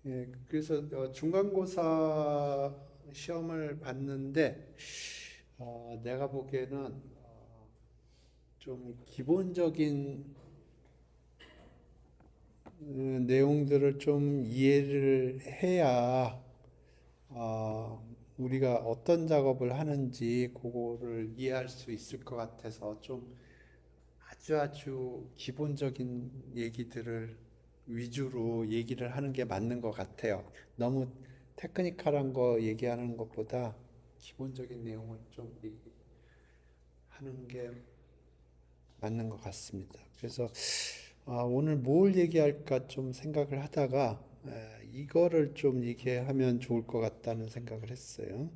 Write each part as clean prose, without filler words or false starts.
예, 그래서 중간고사 시험을 봤는데 내가 보기에는 좀 기본적인 내용들을 좀 이해를 해야 우리가 어떤 작업을 하는지 그거를 이해할 수 있을 것 같아서 좀 아주 아주 기본적인 얘기들을 위주로 얘기를 하는 게 맞는 것 같아요. 너무 테크니컬한 거 얘기하는 것보다 기본적인 내용을 좀 얘기하는 게 맞는 것 같습니다. 그래서 오늘 뭘 얘기할까 좀 생각을 하다가 이거를 좀 얘기하면 좋을 것 같다는 생각을 했어요.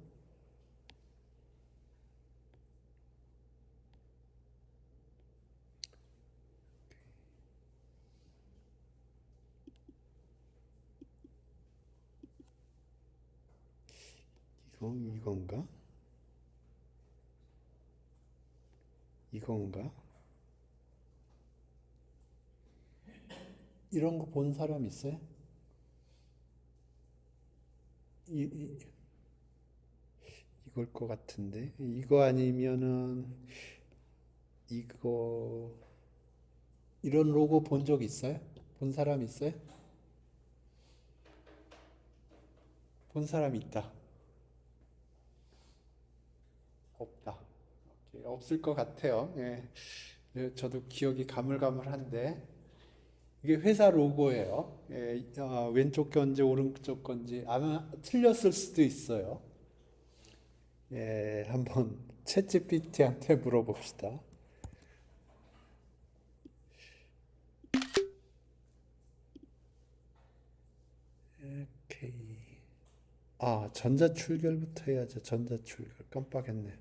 이건가? 이건가? 이런 거 본 사람 있어요? 이, 이걸 것 같은데 이거 아니면은 이거 이런 로고 본 적 있어요? 본 사람 있어요? 본 사람 있다. 없다. 오케이, 없을 것 같아요. 예. 저도 기억이 가물가물한데 이게 회사 로고예요. 예, 왼쪽 건지 오른쪽 건지 아마 틀렸을 수도 있어요. 예, 한번 챗GPT한테 물어봅시다. 오케이. 전자출결부터 해야죠. 전자출결. 깜빡했네.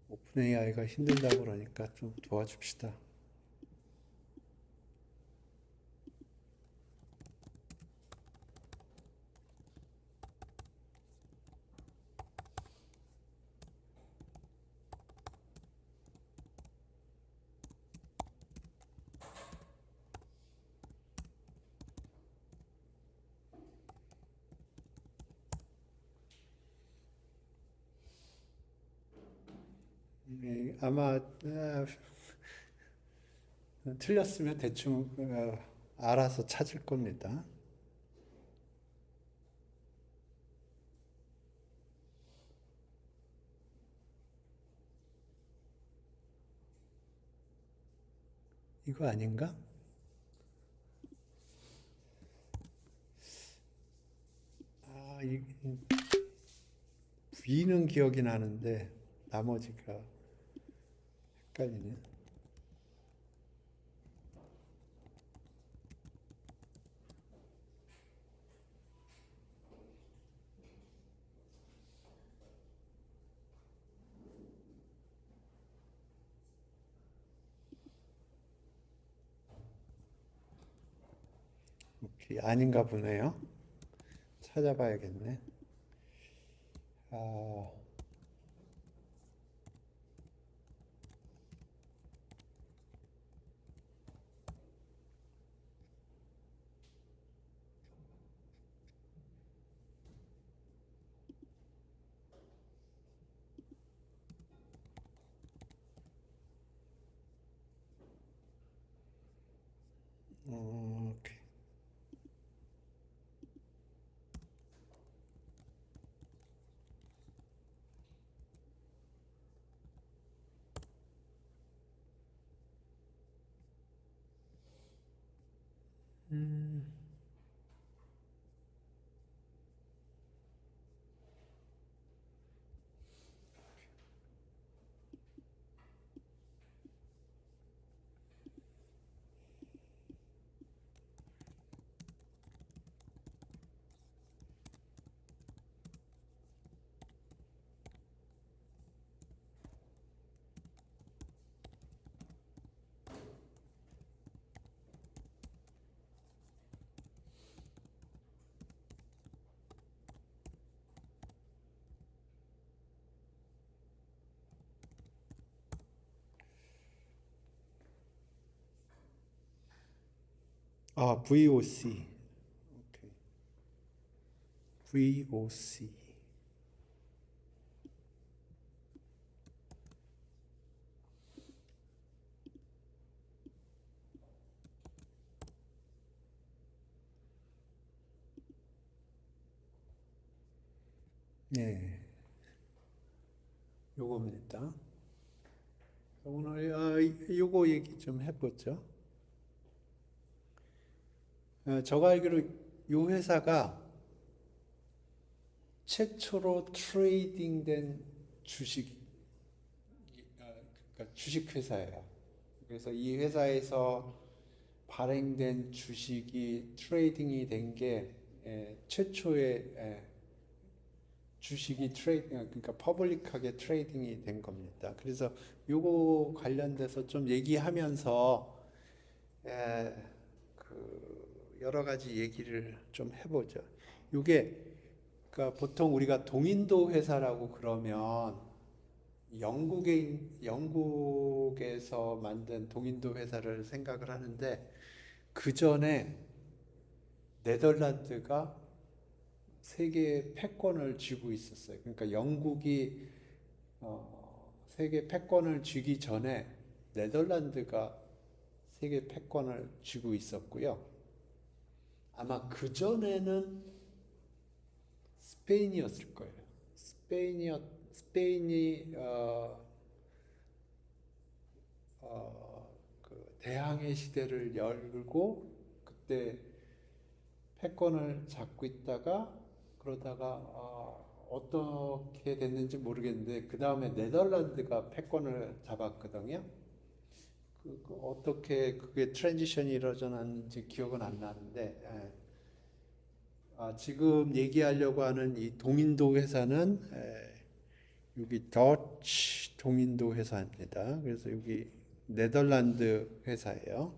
오픈 AI가 힘들다고 그러니까 좀 도와줍시다. 아마 틀렸으면 대충 알아서 찾을 겁니다. 이거 아닌가? 이 V는 기억이 나는데 나머지가 헷갈리네. 오케이, 아닌가 보네요. 찾아봐야겠네. 아, 오케이. 아, VOC. 오케이. VOC. 네, 요겁니다. 오늘 요거 얘기 좀 해보죠. 제가 알기로 요 회사가 최초로 트레이딩된 주식, 그러니까 주식 회사예요. 그래서 이 회사에서 발행된 주식이 트레이딩이 된 게 최초의 주식이 그러니까 퍼블릭하게 트레이딩이 된 겁니다. 그래서 요거 관련돼서 좀 얘기하면서 에, 그 여러 가지 얘기를 좀 해보죠. 요게 그러니까 보통 우리가 동인도 회사라고 그러면 영국에서 만든 동인도 회사를 생각을 하는데 그 전에 네덜란드가 세계 패권을 쥐고 있었어요. 그러니까 영국이 세계 패권을 쥐기 전에 네덜란드가 세계 패권을 쥐고 있었고요. 아마 그 전에는 스페인이었을 거예요. 스페인이 그 대항해 시대를 열고 그때 패권을 잡고 있다가 그러다가 어떻게 됐는지 모르겠는데 그 다음에 네덜란드가 패권을 잡았거든요. 어떻게 그게 트랜지션이 일어졌는지 기억은 안 나는데 지금 얘기하려고 하는 이 동인도 회사는 여기 더치 동인도 회사입니다. 그래서 여기 네덜란드 회사예요.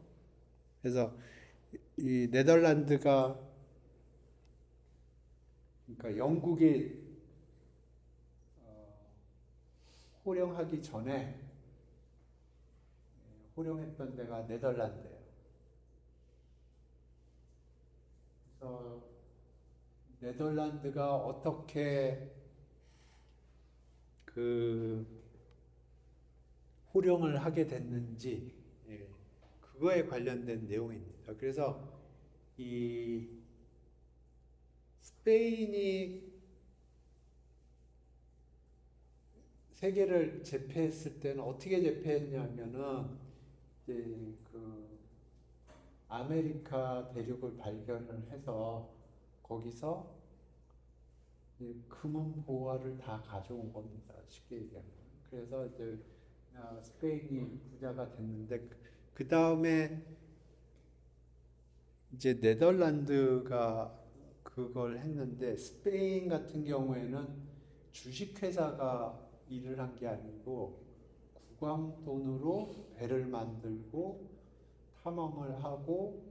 그래서 이 네덜란드가 그러니까 영국이 호령하기 전에 호령했던 데가 네덜란드예요. 그래서 네덜란드가 어떻게 그 호령을 하게 됐는지 그거에 관련된 내용입니다. 그래서 이 스페인이 세계를 제패했을 때는 어떻게 제패했냐면은 이제 그 아메리카 대륙을 발견을 해서 거기서 금은 보화를 다 가져온 겁니다. 쉽게 얘기하면. 그래서 이제 스페인이 부자가 됐는데 그 다음에 이제 네덜란드가 그걸 했는데 스페인 같은 경우에는 주식회사가 일을 한 게 아니고 국왕 돈으로 배를 만들고 탐험을 하고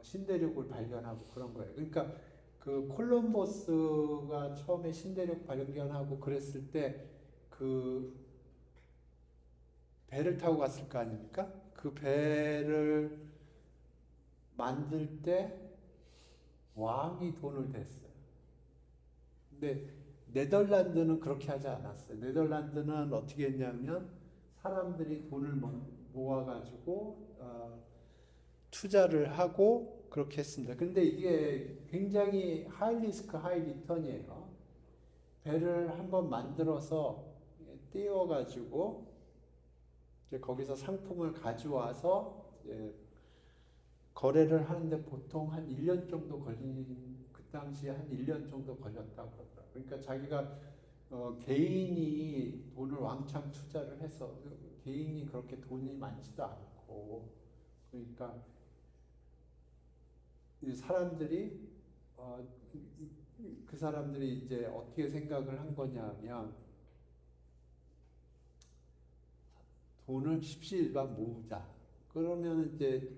신대륙을 발견하고 그런 거예요. 그러니까 그 콜럼버스가 처음에 신대륙 발견하고 그랬을 때 그 배를 타고 갔을 거 아닙니까? 그 배를 만들 때 왕이 돈을 댔어요. 근데 네덜란드는 그렇게 하지 않았어요. 네덜란드는 어떻게 했냐면 사람들이 돈을 모아가지고 투자를 하고 그렇게 했습니다. 근데 이게 굉장히 하이 리스크 하이 리턴이에요. 배를 한번 만들어서 띄워가지고 이제 거기서 상품을 가져와서 이제 거래를 하는데 보통 한 1년 정도 그 당시에 한 1년 정도 걸렸다고 그러더라고요. 그러니까 자기가 개인이 돈을 왕창 투자를 해서 개인이 그렇게 돈이 많지도 않고 그러니까 이 사람들이 어, 그 사람들이 이제 어떻게 생각을 한 거냐면 돈을 십시일반 모으자. 그러면 이제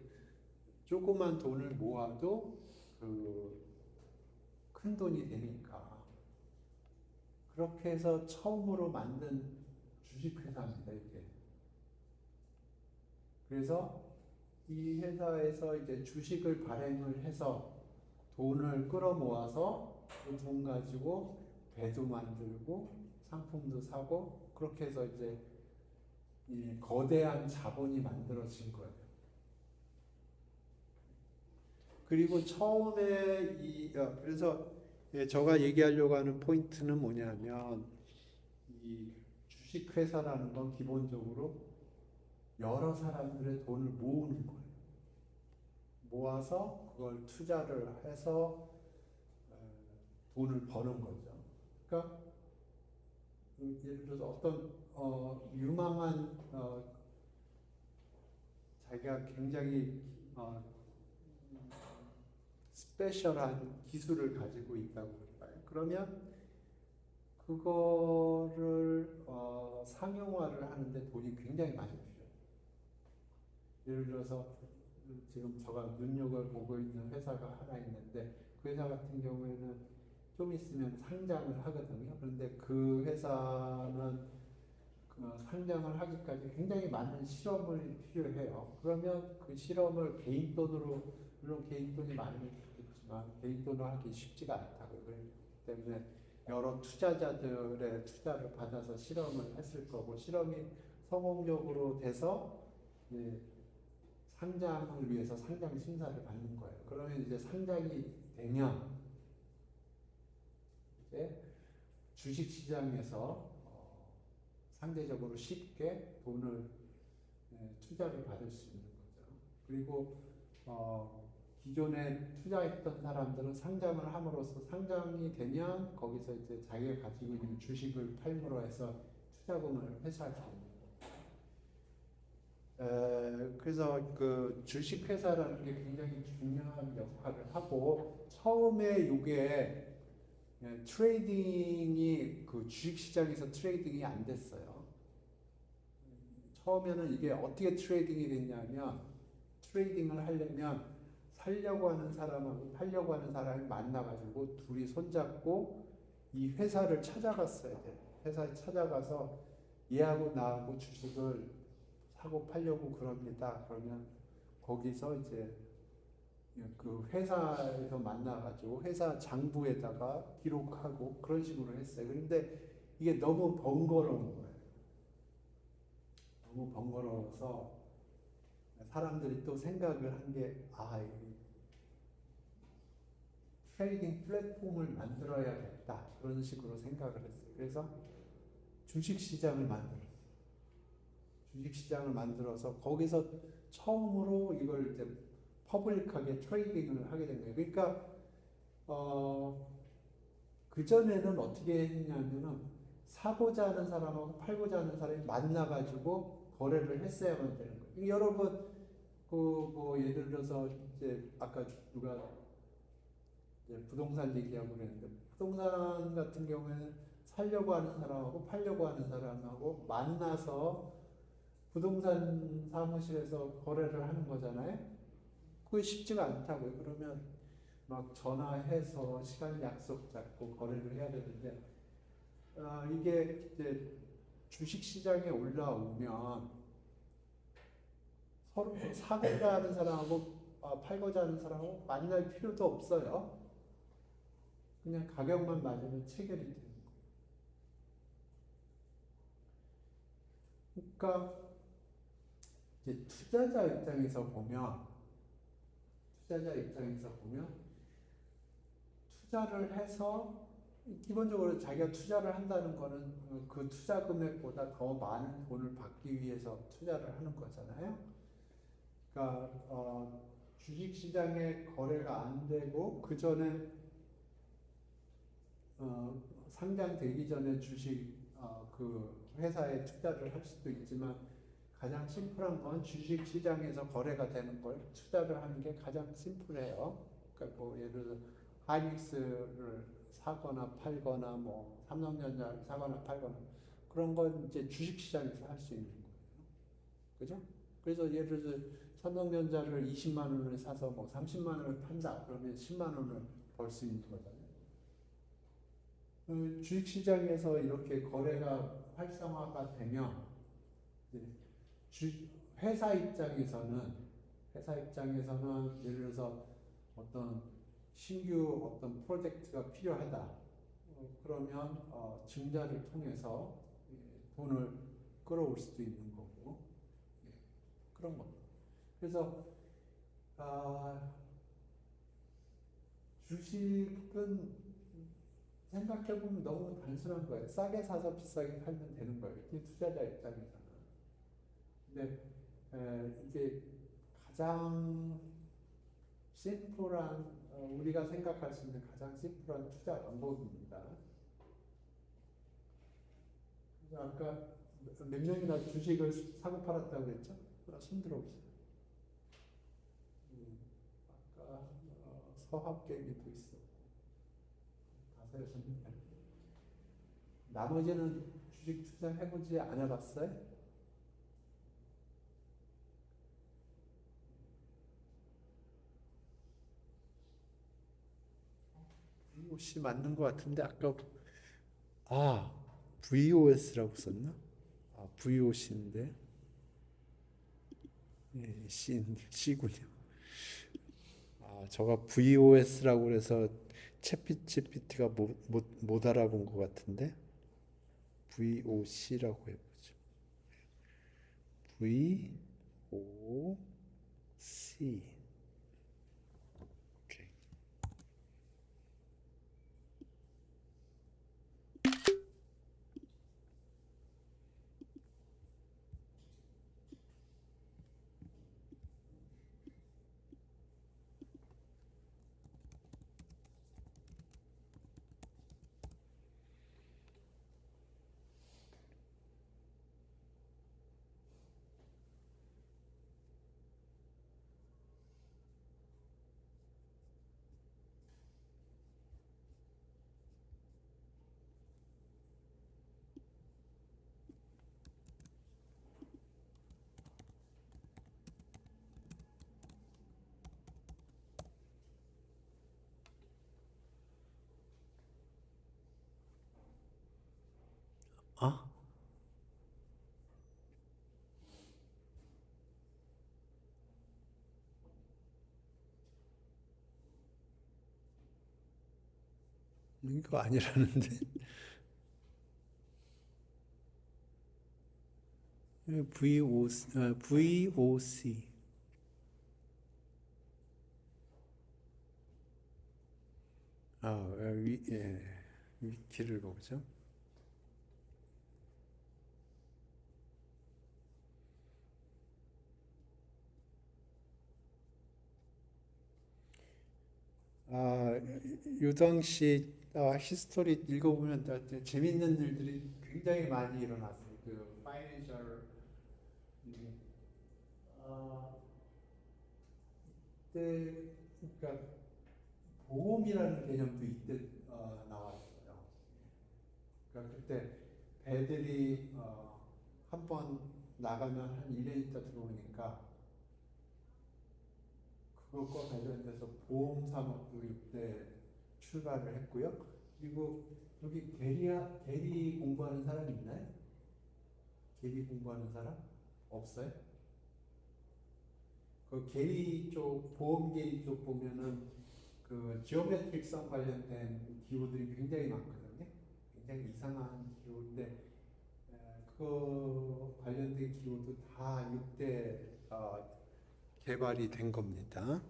조그만 돈을 모아도 그 큰 돈이 되니까 그렇게 해서 처음으로 만든 주식회사입니다, 이게. 그래서 이 회사에서 이제 주식을 발행을 해서 돈을 끌어모아서 그 돈 가지고 배도 만들고 상품도 사고 그렇게 해서 이제 이 거대한 자본이 만들어진 거예요. 그리고 처음에 그래서 제가 얘기하려고 하는 포인트는 뭐냐면 이 주식 회사라는 건 기본적으로 여러 사람들의 돈을 모으는 거예요. 모아서 그걸 투자를 해서 돈을 버는 거죠. 그러니까 예를 들어서 어떤 유망한 자기가 굉장히 스페셜한 기술을 가지고 있다고 할까요? 그러면 그거를 상용화를 하는데 돈이 굉장히 많이 필요해요. 예를 들어서 지금 제가 눈여겨보고 있는 회사가 하나 있는데 그 회사 같은 경우에는 좀 있으면 상장을 하거든요. 그런데 그 회사는 상장을 하기까지 굉장히 많은 실험을 필요해요. 그러면 그 실험을 개인 돈으로, 물론 개인 돈이 많으면 좋겠지만 개인 돈으로 하기 쉽지가 않다고요. 그렇기 때문에 여러 투자자들의 투자를 받아서 실험을 했을 거고 실험이 성공적으로 돼서 상장을 위해서 상장 심사를 받는 거예요. 그러면 이제 상장이 되면 이제 주식시장에서 상대적으로 쉽게 돈을 투자를 받을 수 있는 거죠. 그리고 기존에 투자했던 사람들은 상장을 함으로써 상장이 되면 거기서 이제 자기가 가지고 있는 주식을 팔므로 해서 투자금을 회수할 수 있는 거예요. 그래서 그 주식회사라는 게 굉장히 중요한 역할을 하고 처음에 이게 트레이딩이 그 주식시장에서 트레이딩이 안 됐어요. 처음에는 이게 어떻게 트레이딩이 됐냐면 트레이딩을 하려면 살려고 하는 사람하고 팔려고 하는 사람이 만나가지고 둘이 손잡고 이 회사를 찾아갔어야 돼요. 회사에 찾아가서 얘하고 나하고 주식을 사고 팔려고 그럽니다. 그러면 거기서 이제 그 회사에서 만나가지고 회사 장부에다가 기록하고 그런 식으로 했어요. 그런데 이게 너무 번거로운 거예요. 너무 번거로워서 사람들이 또 생각을 한 게, 트레이딩 플랫폼을 만들어야겠다. 그런 식으로 생각을 했어요. 그래서 주식시장을 만들었어요. 주식시장을 만들어서 거기서 처음으로 이걸 이제 퍼블릭하게 트레이딩을 하게 된 거예요. 그러니까 그전에는 어떻게 했냐면은 사고자 하는 사람하고 팔고자 하는 사람이 만나가지고 거래를 했어야만 되는 거예요. 여러분 뭐 예를 들어서 이제 아까 누가 이제 부동산 얘기하고 그랬는데 부동산 같은 경우에는 살려고 하는 사람하고 팔려고 하는 사람하고 만나서 부동산 사무실에서 거래를 하는 거잖아요. 그게 쉽지가 않다고요. 그러면 막 전화해서 시간 약속 잡고 거래를 해야 되는데 이게 이제 주식 시장에 올라오면 서로 사고자 하는 사람하고 팔고자 하는 사람하고 만날 필요도 없어요. 그냥 가격만 맞으면 체결이 되는 거예요. 그러니까 이제 투자자 입장에서 보면 투자를 해서 기본적으로 자기가 투자를 한다는 거는 그 투자 금액보다 더 많은 돈을 받기 위해서 투자를 하는 거잖아요. 그러니까 주식 시장에 거래가 안 되고 그 전에 상장되기 전에 주식 그 회사에 투자를 할 수도 있지만 가장 심플한 건 주식 시장에서 거래가 되는 걸 투자를 하는 게 가장 심플해요. 그러니까 뭐 예를 들어 하이닉스를 사거나 팔거나 뭐 삼성전자를 사거나 팔거나 그런 건 이제 주식 시장에서 할 수 있는 거예요. 그죠? 그래서 예를 들어 삼성전자를 20만 원을 사서 뭐 30만 원을 판다. 그러면 10만 원을 벌 수 있는 거잖아요. 주식 시장에서 이렇게 거래가 활성화가 되면 회사 입장에서는 회사 입장에서는 예를 들어서 어떤 신규 어떤 프로젝트가 필요하다. 그러면 증자를 통해서 돈을 끌어올 수도 있는 거고 예, 그런 겁니다. 그래서 아, 주식은 생각해보면 너무 단순한 거예요. 싸게 사서 비싸게 팔면 되는 거예요. 이 투자자 입장에서는. 근데 이게 가장 심플한 우리가 생각할 수 있는 가장 심플한 투자 방법입니다. 그래서 아까 몇 명이나 주식을 사고 팔았다고 그랬죠? 손 들어보세요. 아까 서합계기도 있었고 다섯 여섯 명. 나머지는 주식 투자 해보지 않아봤어요? 혹시 맞는 것 같은데 아까 아 VOS라고 썼나? 아 VOC인데 예, C군요. 아 저가 VOS라고 그래서 챗GPT가 못 알아본 것 같은데 VOC라고 해보죠. VOC. 오케이. 아 이거 아니라는데 VOC. 예, 위키를 보죠. 아, 유정 씨 히스토리 읽어보면 재밌는 일들이 굉장히 많이 일어났어요. 그 파이낸셜 아, 그때 그러니까 보험이라는 개념도 이때 나왔어요. 그러니까 그때 배들이 한 번 나가면 한 1년 있다 들어오니까 그것과 관련돼서 보험 산업도 이때 출발을 했고요. 그리고 여기 대리 공부하는 사람 있나요? 대리 공부하는 사람? 없어요? 그 계리 쪽, 보험 계리 쪽 보면은 그 지오메트릭성 관련된 기호들이 굉장히 많거든요. 굉장히 이상한 기호인데 그 관련된 기호도 다 이때 개발이 된 겁니다.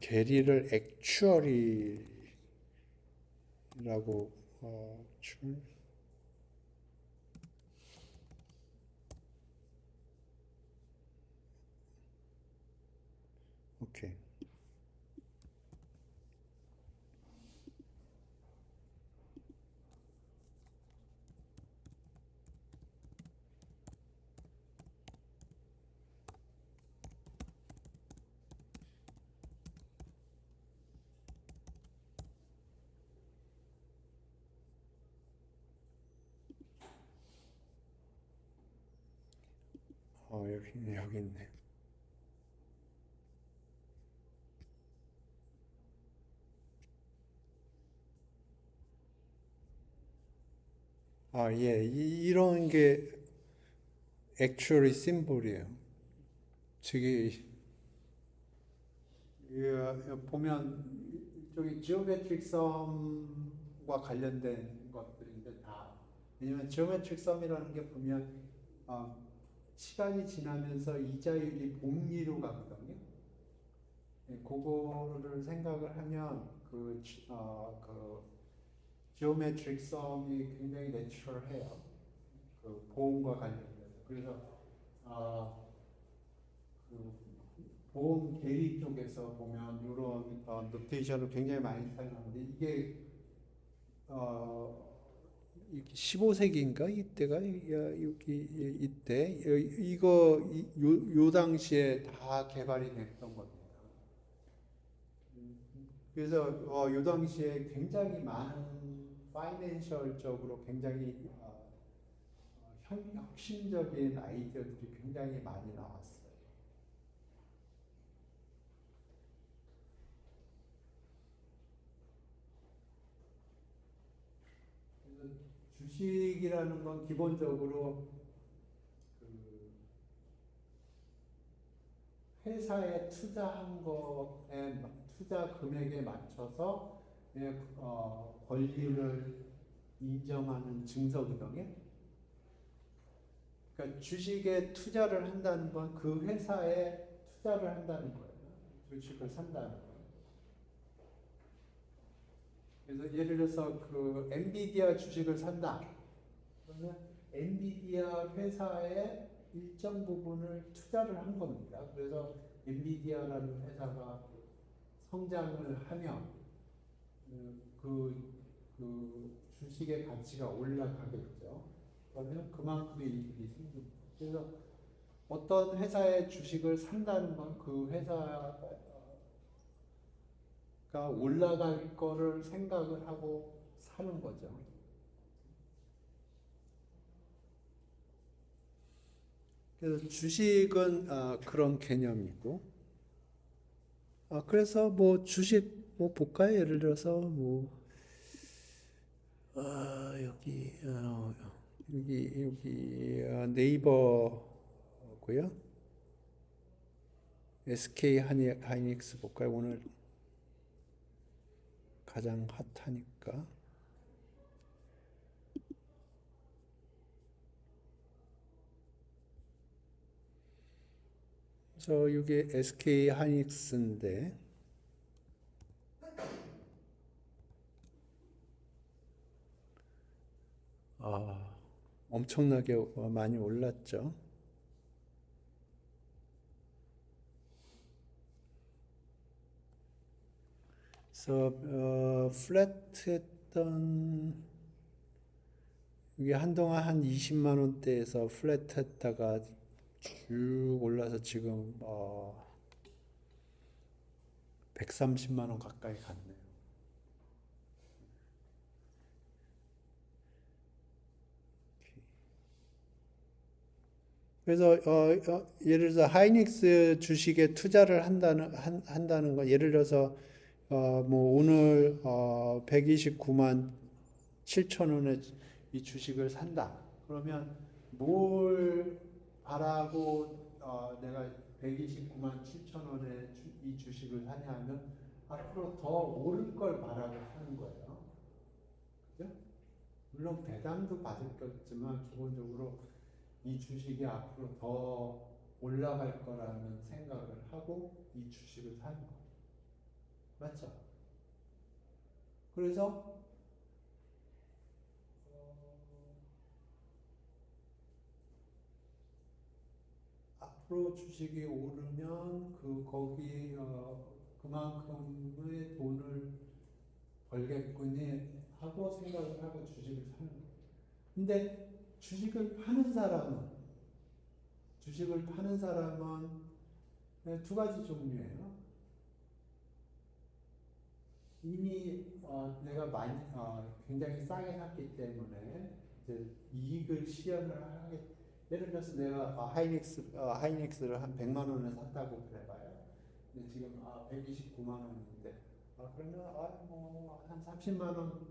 계리를 액추어리라고 출 오케이. 여기 있네. 예, 이런 게 actually 심볼이에요. 저기 보면 이쪽이 지오메트릭 썸과 관련된 것들인데 다 왜냐면 지오메트릭 썸이라는 게 보면 어, 시간이 지나면서 이자율이 복리로 가거든요. 예, 그거를 생각을 하면 그 지오메트릭 썸이 굉장히 내추럴해요. 그 보험과 관련돼서. 그래서 그 보험 계리 쪽에서 보면 이런 노테이션을 굉장히 많이 사용하는데 이게 어, 15세기인가 이때가 여기 이때 이거 요 당시에 다 개발이 됐던 겁니다. 그래서 요 당시에 굉장히 많은 파이낸셜적으로 굉장히 혁신적인 아이디어들이 굉장히 많이 나왔어요. 그래서 주식이라는 건 기본적으로 그 회사에 투자한 거에 투자 금액에 맞춰서 권리를 인정하는 증서거든요. 그러니까 주식에 투자를 한다는 건 그 회사에 투자를 한다는 거예요. 주식을 산다는 거예요. 그래서 예를 들어서 그 엔비디아 주식을 산다. 그러면 엔비디아 회사의 일정 부분을 투자를 한 겁니다. 그래서 엔비디아라는 회사가 성장을 하면 그 주식의 가치가 올라가겠죠. 그러면 그만큼의 이익이 생깁니다. 그래서 어떤 회사의 주식을 산다는 건 그 회사가 올라갈 거를 생각을 하고 사는 거죠. 그래서 주식은 그런 개념이고, 그래서 뭐 주식 뭐 볼까요? 예를 들어서 뭐 여기 네이버고요. SK 하이닉스 볼까요? 오늘 가장 핫하니까. 그래서 이게 SK 하이닉스인데 엄청나게 많이 올랐죠. 그래서 플랫했던 이게 한동안 한 20만 원대에서 플랫했다가 쭉 올라서 지금 130만 원 가까이 갔네요. 그래서 예를 들어서 하이닉스 주식에 투자를 한다는 건 예를 들어서 뭐 오늘 129만 7천 원에 이 주식을 산다. 그러면 뭘 바라고 내가 129만 7천 원에 이 주식을 사냐 하면 앞으로 더 오를 걸 바라고 사는 거예요. 그죠? 물론 배당도 받을 거지만 기본적으로 이 주식이 앞으로 더 올라갈 거라는 생각을 하고 이 주식을 사는 거예요. 맞죠? 그래서 앞으로 주식이 오르면 거기 그만큼의 돈을 벌겠거니 하고 생각을 하고 주식을 사는 거예요. 근데 주식을 파는 사람은 두 가지 종류예요. 이미 내가 굉장히 싸게 샀기 때문에 이제 이익을 실현을 하게. 예를 들어서 내가 하이닉스를 한 100만 원에 샀다고 그래봐요. 근데 지금 129만 원인데 그러면 뭐한 30만 원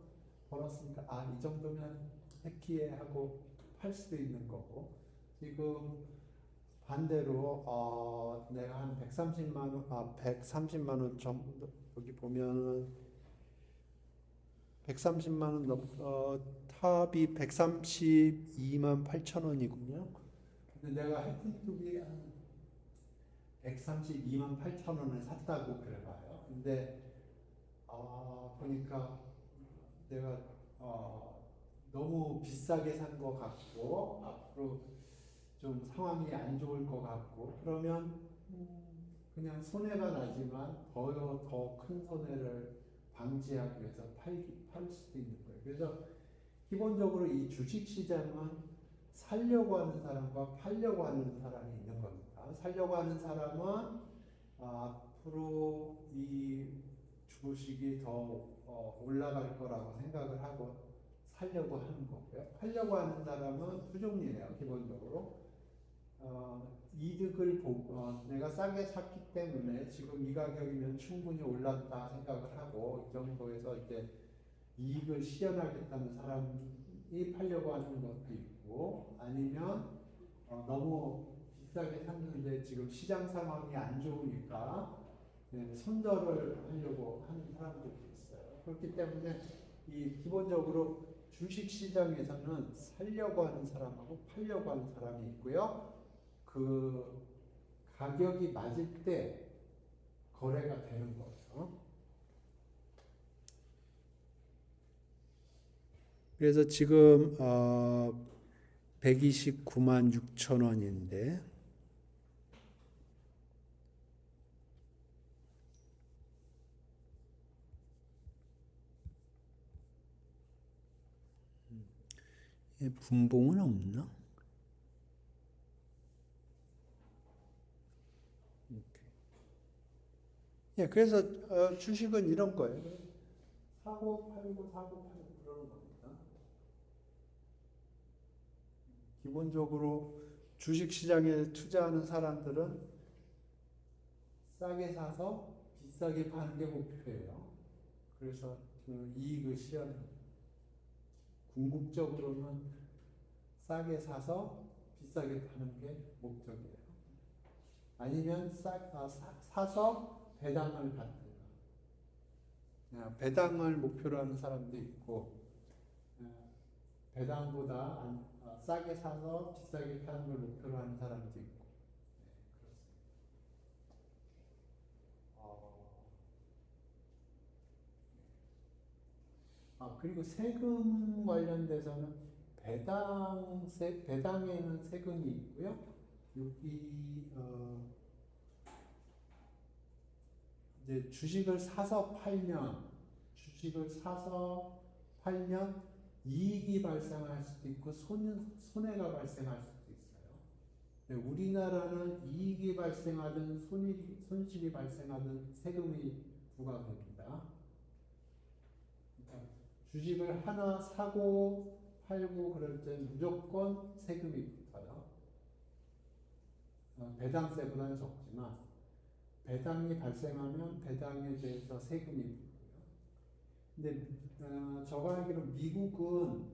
벌었으니까 이 정도면 회피하고 팔 수도 있는 거고 지금 반대로 내가 한 130만 원 정도 여기 보면은 130만 원 탑이 132만 8천 원이군요. 근데 내가 해팅투비 한 132만 8천 원을 샀다고 그래봐요. 근데 보니까 내가 너무 비싸게 산 것 같고 앞으로 좀 상황이 안 좋을 것 같고 그러면 그냥 손해가 나지만 더 큰 손해를 방지하기 위해서 팔 수도 있는 거예요. 그래서 기본적으로 이 주식 시장은 살려고 하는 사람과 팔려고 하는 사람이 있는 겁니다. 살려고 하는 사람은 앞으로 이 주식이 더 올라갈 거라고 생각을 하고 살려고 하는 거고요. 팔려고 하는 사람은 투종이에요. 기본적으로 이득을 보고 내가 싸게 샀기 때문에 지금 이 가격이면 충분히 올랐다 생각을 하고 이 정도에서 이제 이익을 실현하겠다는 사람이 팔려고 하는 것도 있고 아니면 너무 비싸게 샀는데 지금 시장 상황이 안 좋으니까 손절을 하려고 하는 사람들도 있어요. 그렇기 때문에 이 기본적으로 주식 시장에서는 살려고 하는 사람하고 팔려고 하는 사람이 있고요. 그 가격이 맞을 때 거래가 되는 거죠. 그래서 지금 129만 6천 원인데 분봉은 없나? 예, 그래서 주식은 이런 거예요. 사고 팔고 그러는 겁니다. 기본적으로 주식 시장에 투자하는 사람들은 싸게 사서 비싸게 파는 게 목표예요. 그래서 그 이익을 실현합니다. 궁극적으로는 싸게 사서 비싸게 파는 게 목적이에요. 아니면 사서 배당을 받든가. 배당을 목표로 하는 사람도 있고 배당보다 싸게 사서 비싸게 파는 걸 목표로 하는 사람도 있고 그리고 세금 관련돼서는 배당에는 세금이 있고요. 여기 이제 주식을 사서 팔면 이익이 발생할 수도 있고 손해가 발생할 수도 있어요. 네, 우리나라는 이익이 발생하든 손실이 발생하든 세금이 부과됩니다. 그러니까 주식을 하나 사고 팔고 그럴 때 무조건 세금이 붙어요. 배당세보다는 적지만 배당이 발생하면 배당에 대해서 세금이 붙고요. 근데 저가 알기로 미국은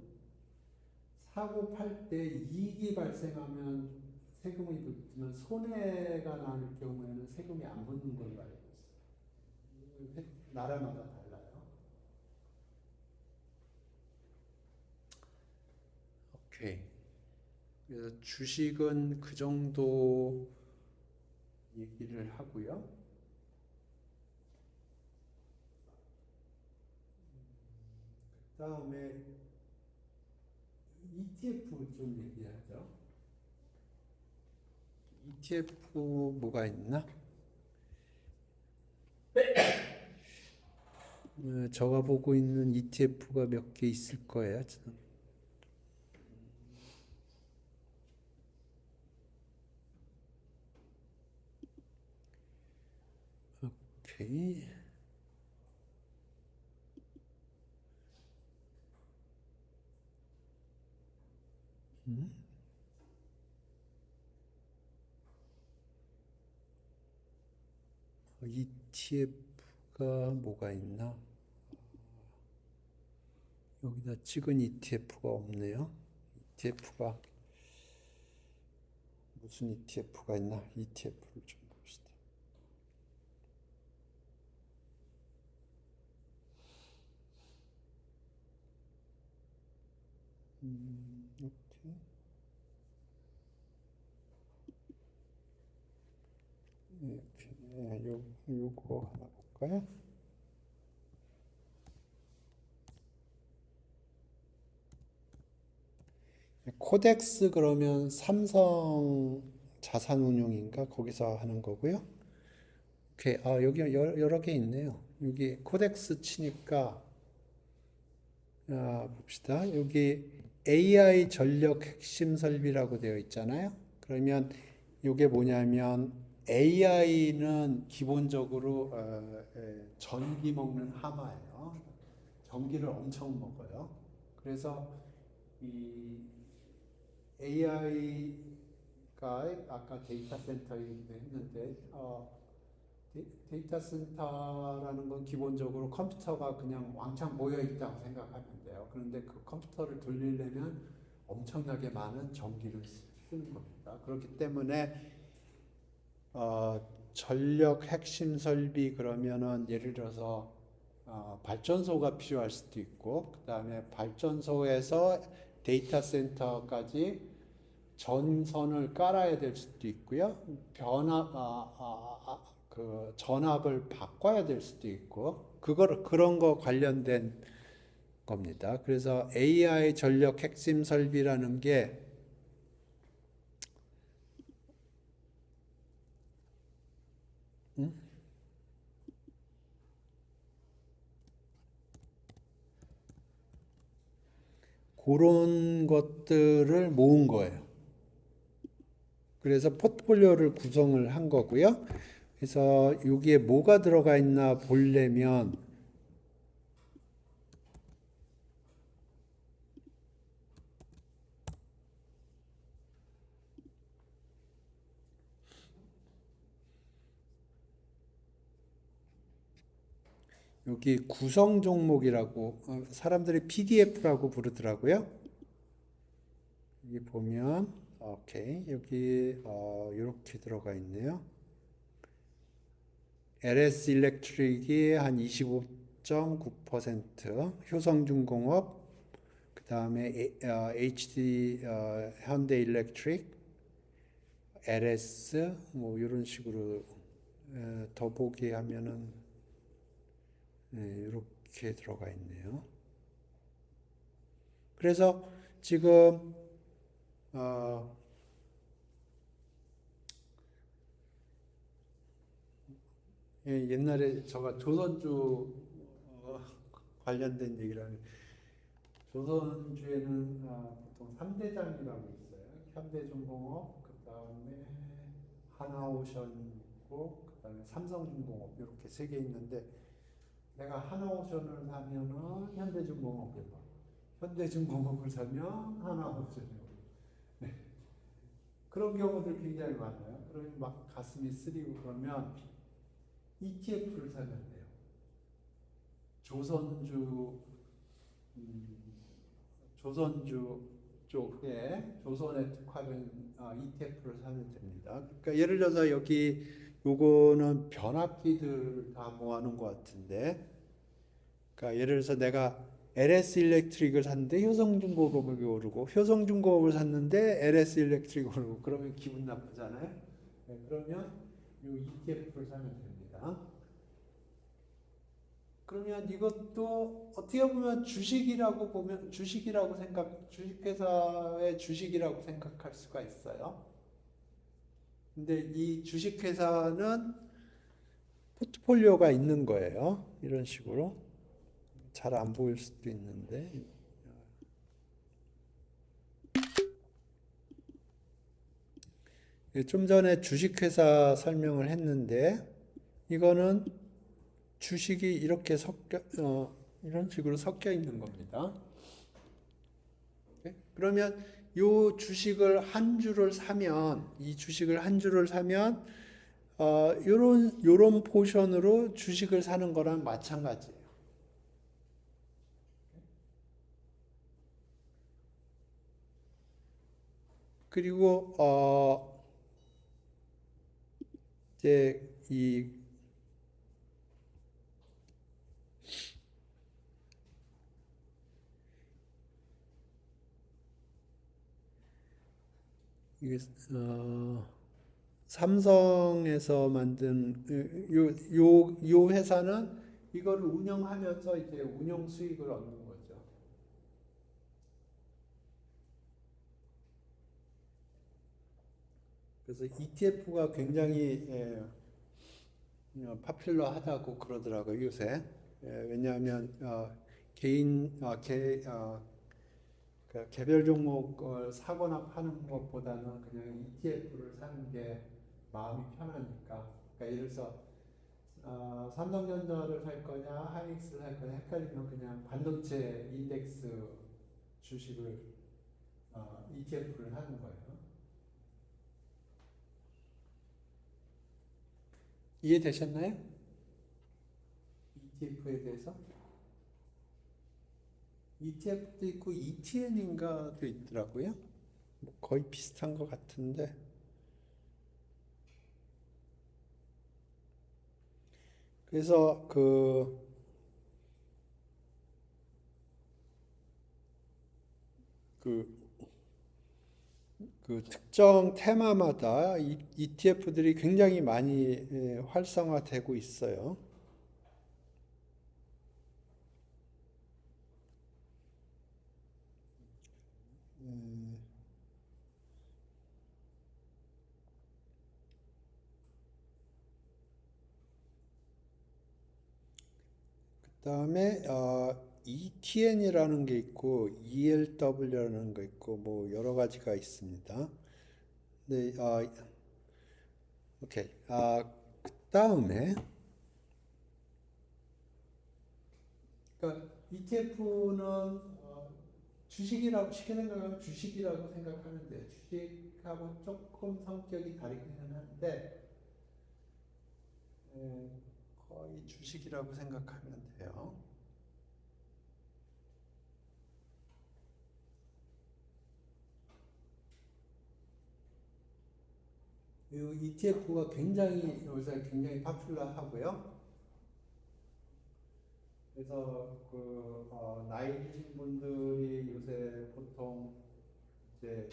사고 팔 때 이익이 발생하면 세금이 붙지만 손해가 날 경우에는 세금이 안 붙는 걸로 알고 있어요. 나라마다 달라요. 오케이. 그래서 주식은 그 정도 얘기를 하고요. 그 다음에 ETF 좀 얘기하죠. ETF 뭐가 있나? 제가 보고 있는 ETF가 몇 개 있을 거예요. 오케이. ETF가 뭐가 있나? 여기다 찍은 ETF가 없네요. ETF가 무슨 ETF가 있나? ETF를 좀 봅시다. 이렇게. 요거 하나 볼까요? 코덱스 그러면 삼성 자산운용인가 거기서 하는 거고요. 오케이. 여기 여러 개 있네요. 여기 코덱스 치니까 봅시다. 여기 AI 전력 핵심 설비라고 되어 있잖아요. 그러면 이게 뭐냐면 AI는 기본적으로 전기 먹는 하마예요. 전기를 엄청 먹어요. 그래서 이 AI가 아까 데이터 센터 얘기도 했는데 데이터 센터라는 건 기본적으로 컴퓨터가 그냥 왕창 모여 있다고 생각하면 돼요. 그런데 그 컴퓨터를 돌리려면 엄청나게 많은 전기를 쓰는 겁니다. 그렇기 때문에 전력 핵심 설비 그러면은 예를 들어서 발전소가 필요할 수도 있고, 그 다음에 발전소에서 데이터 센터까지 전선을 깔아야 될 수도 있고요. 그 전압을 바꿔야 될 수도 있고, 그런 거 관련된 겁니다. 그래서 AI 전력 핵심 설비라는 게 그런 것들을 모은 거예요. 그래서 포트폴리오를 구성을 한 거고요. 그래서 여기에 뭐가 들어가 있나 보려면 여기 구성 종목이라고 사람들이 PDF라고 부르더라고요. 여기 보면 오케이 여기 이렇게 들어가 있네요. LS 일렉트릭이 한 25.9%, 효성중공업, 그 다음에 HD 현대 일렉트릭, LS 뭐 이런 식으로 더보기 하면은 이렇게 들어가 있네요. 그래서 지금 옛날에 제가 조선주 관련된 얘기를 하면 조선주에는 보통 3대장이라고 있어요. 현대중공업, 그 다음에 하나오션 있고, 그 다음에 삼성중공업 이렇게 세 개 있는데 내가 하나오션을 사면은 현대중공업을 봐. 현대중공업을 사면 하나오션이고. 네. 그런 경우들 굉장히 많아요. 그러면 막 가슴이 쓰리고 그러면 ETF를 사면 돼요. 조선주 쪽에 조선에 특화된 ETF를 사면 됩니다. 그러니까 예를 들어서 여기 요거는 변압기들 다 모아놓은 것 같은데, 그러니까 예를 들어서 내가 LS 일렉트릭을 샀는데 효성중공업이 오르고 효성중공업을 샀는데 LS 일렉트릭이 오르고 그러면 기분 나쁘잖아요. 네, 그러면 이 ETF를 사면 됩니다. 그러면 이것도 어떻게 보면 주식회사의 주식이라고 생각할 수가 있어요. 근데 이 주식회사는 포트폴리오가 있는 거예요. 이런 식으로. 잘 안 보일 수도 있는데. 좀 전에 주식회사 설명을 했는데, 이거는 주식이 이렇게 이런 식으로 섞여 있는 겁니다. 그러면 이 주식을 한 주를 사면, 요런 포션으로 주식을 사는 거랑 마찬가지예요. 그리고 이제 이 이게 삼성에서 만든 요 회사는 이거를 운영하면서 이제 운영 수익을 얻는 거죠. 그래서 ETF가 굉장히 파퓰러하다고 그러더라고요, 요새. 왜냐하면 개인 그 개별 종목을 사거나 파는 것보다는 그냥 ETF를 사는 게 마음이 편하니까. 그러니까 예를 들어서 삼성전자를 살 거냐, 하이닉스를 살 거냐 헷갈리면 그냥 반도체 인덱스 주식을 ETF를 하는 거예요. 이해되셨나요? ETF에 대해서? ETF도 있고 ETN인가도 있더라고요. 뭐 거의 비슷한 것 같은데. 그래서 그, 그 특정 테마마다 ETF들이 굉장히 많이 활성화되고 있어요. 그다음에 ETN이라는 게 있고 ELW라는 거 있고 뭐 여러 가지가 있습니다. 네, 오케이. 그다음에 그러니까 ETF는 주식이라고 쉽게 생각하면 주식이라고 생각하는데 주식하고 조금 성격이 다르기는 한데 거의 주식이라고 생각하면 돼요. 이 ETF가 굉장히 요새 굉장히 파퓰러하고요. 그래서 나이 드신 분들이 요새 보통 이제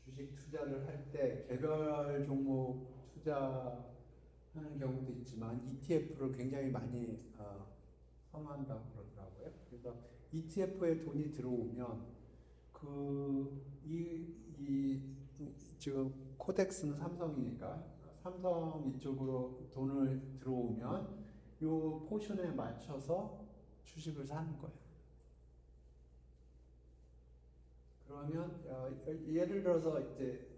주식 투자를 할 때 개별 종목 투자하는 경우도 있지만 ETF를 굉장히 많이 선호한다고 그러더라고요. 그래서 ETF에 돈이 들어오면 이 지금 코덱스는 삼성이니까 삼성 이쪽으로 돈을 들어오면 요 포션에 맞춰서 주식을 사는 거예요. 그러면 예를 들어서 이제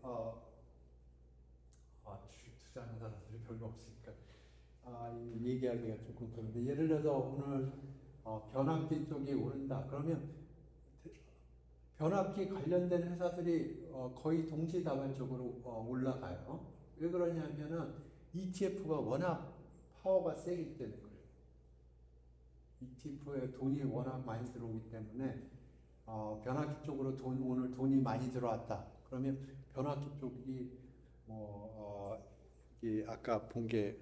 주식 투자하는 사람들이 별로 없으니까 얘기하기가 조금 그런데 예를 들어서 오늘 변압기 쪽이 오른다. 그러면 변압기 관련된 회사들이 거의 동시다발적으로 올라가요. 왜 그러냐면은 ETF가 워낙 파워가 세기 때문에 그래요. ETF에 돈이 워낙 많이 들어오기 때문에 변압기 쪽으로 오늘 돈이 많이 들어왔다. 그러면 변압기 쪽이 이 아까 본 게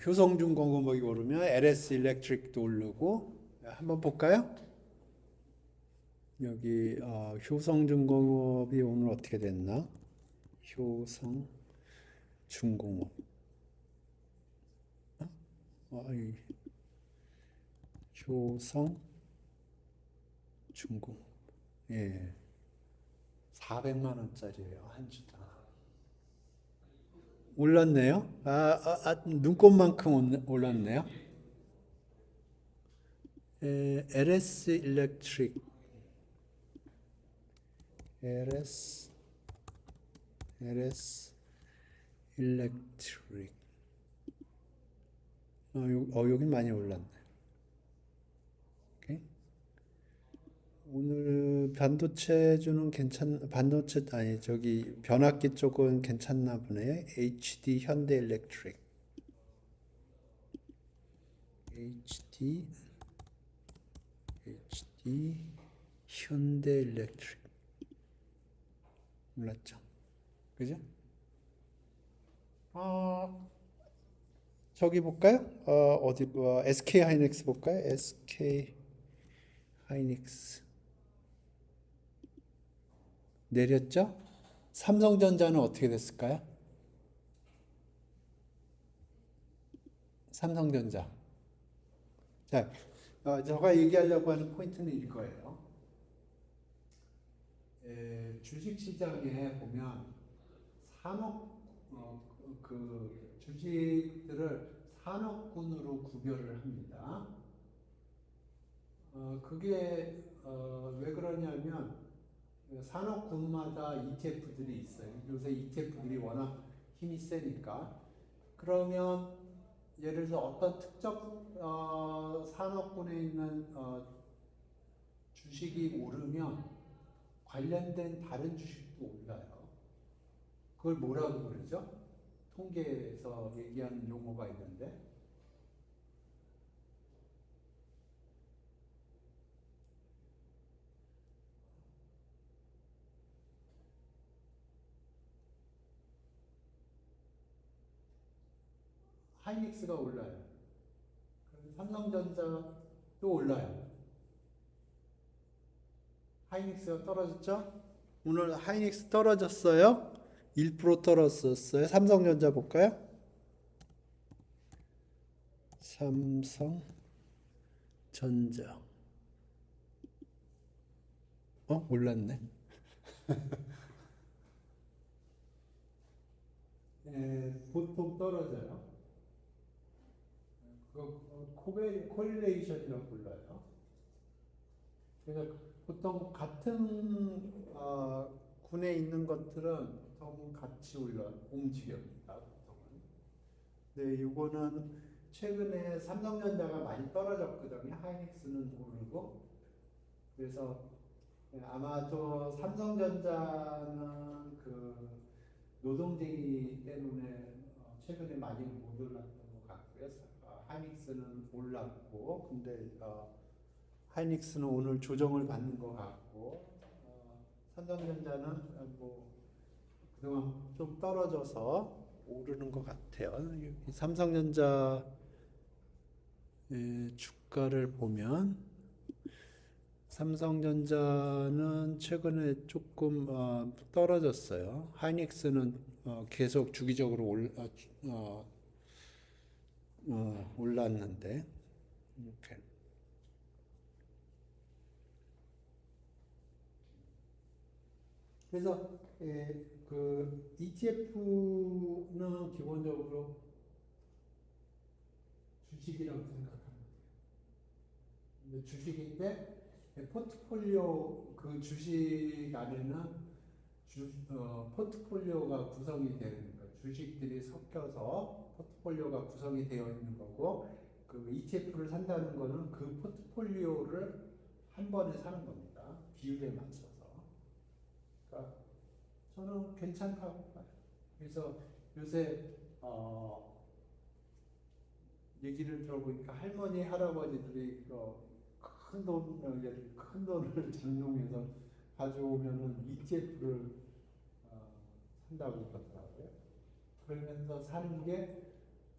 효성중공업이 오르면 LS 일렉트릭도 오르고 한번 볼까요? 여기 효성중공업이 오늘 어떻게 됐나? 효성중공업 효성중공업 예 400만 원짜리예요 한 주당. 올랐네요. 눈곱만큼 올랐네요. LS 일렉트릭 LS 일렉트릭 여기 많이 올랐네. 오케이. 오늘 반도체주는 반도체 아니 저기 변압기 쪽은 괜찮나 보네. HD 현대일렉트릭 HD 이 현대일렉트릭 몰랐죠? 그죠? 저기 볼까요? 어디 SK 하이닉스 볼까요? SK 하이닉스 내렸죠? 삼성전자는 어떻게 됐을까요? 삼성전자. 자, 제가 얘기하려고 하는 포인트는 이거예요. 주식시장에 보면 산업, 그 주식들을 산업군으로 구별을 합니다. 그게 왜 그러냐면 산업군마다 ETF들이 있어요. 요새 ETF들이 워낙 힘이 세니까. 그러면 예를 들어 어떤 특정 산업군에 있는 주식이 오르면 관련된 다른 주식도 올라요. 그걸 뭐라고 그러죠? 통계에서 얘기하는 용어가 있는데 하이닉스가 올라요. 삼성전자도 올라요. 하이닉스가 떨어졌죠? 오늘 하이닉스 떨어졌어요. 1% 떨어졌어요. 삼성전자 볼까요? 삼성전자. 올랐네. 보통 떨어져요. 그거 코릴레이션이라고 불러요. 그래서 보통 같은 군에 있는 것들은 보통 같이 움직여니다. 보통은. 네, 이거는 최근에 삼성전자가 많이 떨어졌거든요. 하이닉스는 오르고. 그래서 아마 또 삼성전자는 그 노동쟁이 때문에 최근에 많이 못 올랐던 것 같고요. 하이닉스는 올랐고, 근데 하이닉스는 오늘 조정을 받는 것 같고, 삼성전자는 뭐 그동안 좀 떨어져서 오르는 것 같아요. 삼성전자 주가를 보면 삼성전자는 최근에 조금 떨어졌어요. 하이닉스는 계속 주기적으로 올랐는데 이렇게. 그래서 그 ETF는 기본적으로 주식이라고 생각합니다. 주식인데 포트폴리오 그 주식 안에는 포트폴리오가 구성이 되는 거예요. 주식들이 섞여서 포트폴리오가 구성이 되어 있는 거고 그 ETF를 산다는 거는 그 포트폴리오를 한 번에 사는 겁니다. 비율에 맞춰서. 그러니까 저는 괜찮다고 봐요. 그래서 요새 얘기를 들어보니까 할머니, 할아버지들이 큰 돈을 장롱해서 가져오면은 ETF를 산다고 그러더라고요. 그러면서 사는 게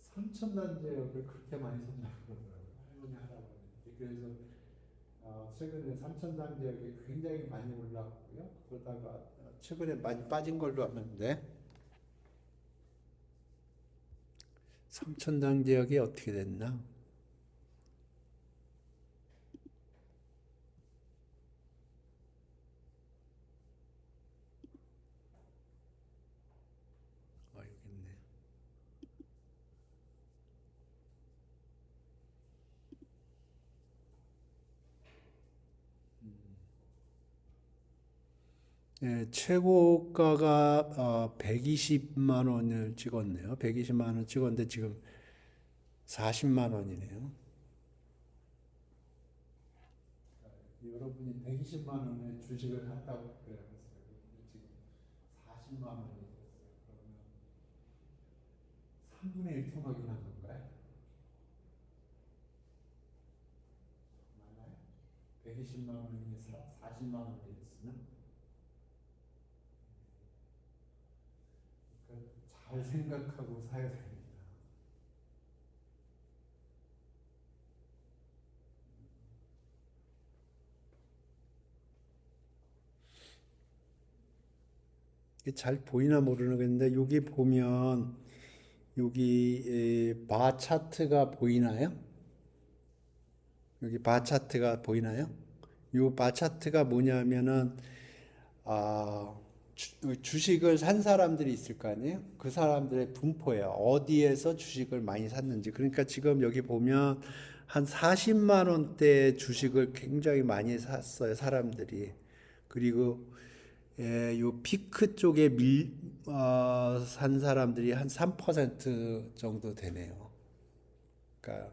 삼천단지역을 그렇게 많이 산다고 그러더라고요. 할머니, 할아버지. 그래서 최근에 삼천단지역이 굉장히 많이 올랐고요. 그러다가 최근에 많이 빠진 걸로 아는데 삼천단지역이 어떻게 됐나? 여기 있네. 최고가가 120만 원을 찍었네요. 120만 원 찍었는데 지금 40만 원이네요. 여러분이 120만 원에 주식을 샀다고 그래요. 지금 40만 원이 됐어요. 그러면 3분의 1 토막이 난 건가요? 맞나요? 120만 원이 40만 원이 됐으면 잘 생각하고 사야 됩니다. 이게 잘 보이나 모르겠는데 여기 보면 여기 바 차트가 보이나요? 여기 바 차트가 보이나요? 이 바 차트가 뭐냐면은 아, 주식을 산 사람들이 있을 거 아니에요? 그 사람들의 분포예요. 어디에서 주식을 많이 샀는지. 그러니까 지금 여기 보면 한 40만 원대 주식을 굉장히 많이 샀어요, 사람들이. 그리고 요 피크 쪽에 산 사람들이 한 3% 정도 되네요. 그러니까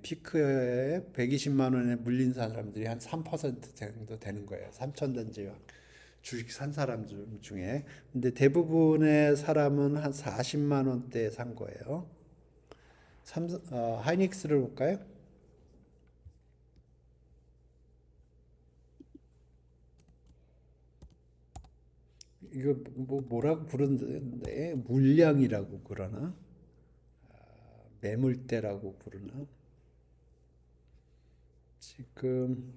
피크에 120만 원에 물린 사람들이 한 3% 정도 되는 거예요. 3천 단지 주식 산 사람 중에. 근데 대부분의 사람은 한 40만 원대에 산 거예요. 하이닉스를 볼까요? 이거 뭐라고 부르는데 물량이라고 그러나 매물대라고 부르나 지금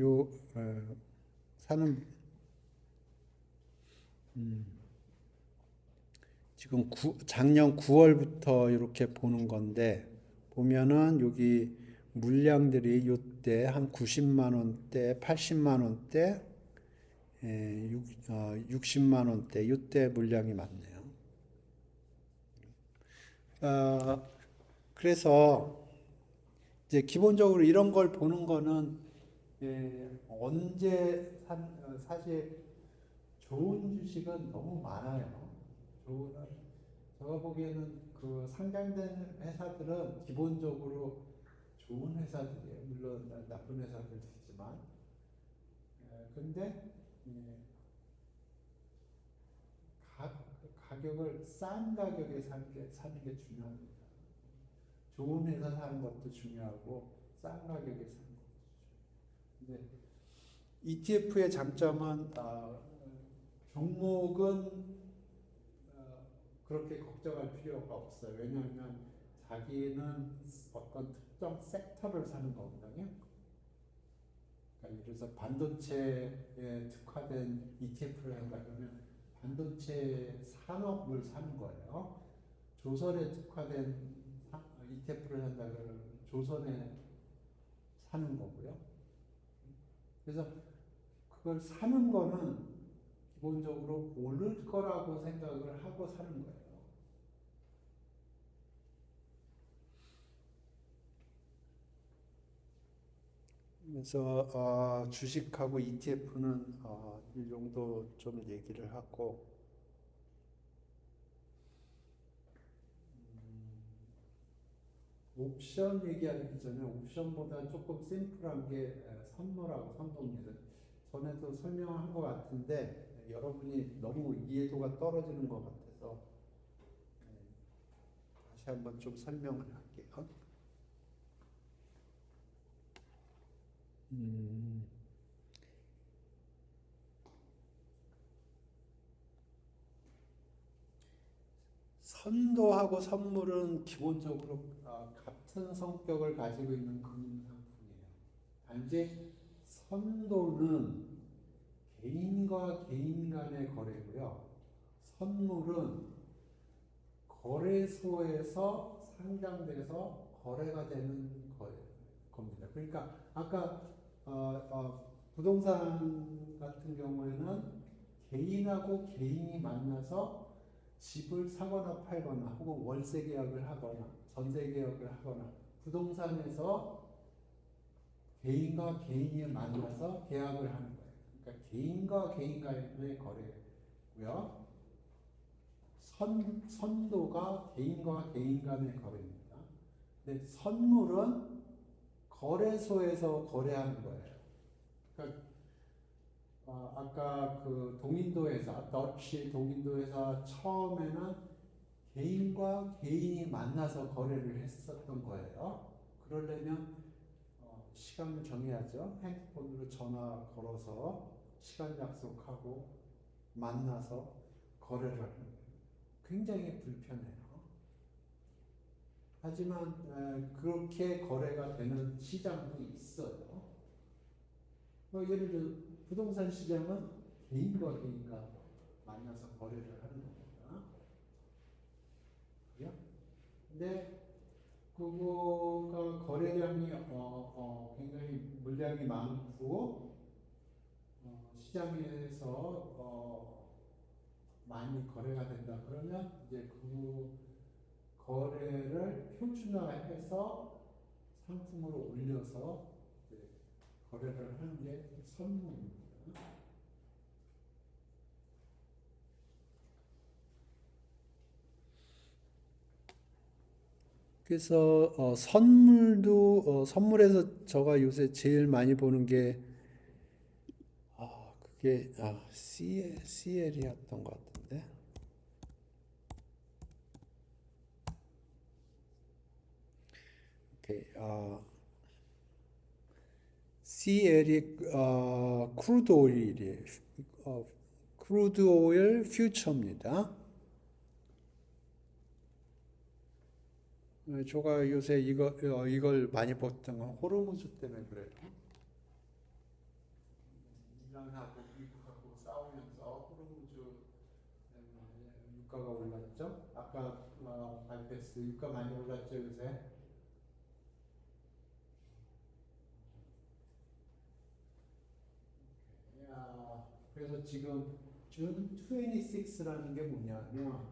요 사는 지금 작년 9월부터 이렇게 보는 건데 보면은 여기 물량들이 요때 한 90만 원대, 80만 원대, 60만 원대 요때 물량이 많네요. 그래서 이제 기본적으로 이런 걸 보는 거는 사실 좋은 주식은 너무 많아요. 좋은 제가 보기에는 그 상장된 회사들은 기본적으로 좋은 회사들이에요. 물론 나쁜 회사들도 있지만. 근데 가격을 싼 가격에 사는 게 중요합니다. 좋은 회사 사는 것도 중요하고 싼 가격에 사는 것도 중요해요. 근데 ETF의 장점은 종목은 그렇게 걱정할 필요가 없어요. 왜냐하면 자기는 어떤 특정 섹터를 사는 거거든요. 그러니까 예를 들어서 반도체에 특화된 ETF를 한다 그러면 반도체 산업을 사는 거예요. 조선에 특화된 ETF를 한다 그러면 조선에 사는 거고요. 그래서 그걸 사는 거는 기본적으로 오를 거라고 생각을 하고 사는 거예요. 그래서 주식하고 ETF는 이 정도 좀 얘기를 하고 옵션 얘기하기 전에 옵션보다 조금 심플한 게 선물하고 선동입니다. 전에도 설명한 것 같은데 여러분이 너무 이해도가 떨어지는 것 같아서 다시 한번 좀 설명을 할게요. 음, 선도하고 선물은 기본적으로 같은 성격을 가지고 있는 금융상품이에요. 단지 선도는 개인과 개인 간의 거래고요. 선물은 거래소에서 상장돼서 거래가 되는 겁니다. 그러니까 아까 부동산 같은 경우에는 개인하고 개인이 만나서 집을 사거나 팔거나 혹은 월세 계약을 하거나 전세 계약을 하거나 부동산에서 개인과 개인이 만나서 계약을 하는 거예요. 그러니까 개인과 개인 간의 거래고요. 선도가 개인과 개인 간의 거래입니다. 근데 선물은 거래소에서 거래하는 거예요. 그러니까 아까 그 동인도회사, 더치 동인도회사 처음에는 개인과 개인이 만나서 거래를 했었던 거예요. 그러려면 시간을 정해야죠. 핸드폰으로 전화 걸어서 시간 약속하고 만나서 거래를 하는 거예요. 굉장히 불편해요. 하지만 그렇게 거래가 되는 시장도 있어요. 예를 들어 부동산 시장은 개인과 개인과 만나서 거래를 하는 겁니다. 근데 그거가 거래량이 굉장히 물량이 많고 시장에서 많이 거래가 된다. 그러면 이제 그 거래를 표준화해서 상품으로 올려서 거래를 하는 게 선물입니다. 그래서 선물에서 제가 요새 제일 많이 보는 게 그게 CL이었던 것 같은데. 오케이, CL이 크루드 오일이에요. 크루드 오일 퓨처입니다. 제가 요새 이걸 많이 봤던 건 호르무즈 때문에 그래요. 이란하고 미국하고 싸우면서 호르무즈 때문에 유가가 올랐죠. 아까 발표했을 유가 많이 올랐죠 요새. 그래서 지금 준 26라는 게 뭐냐면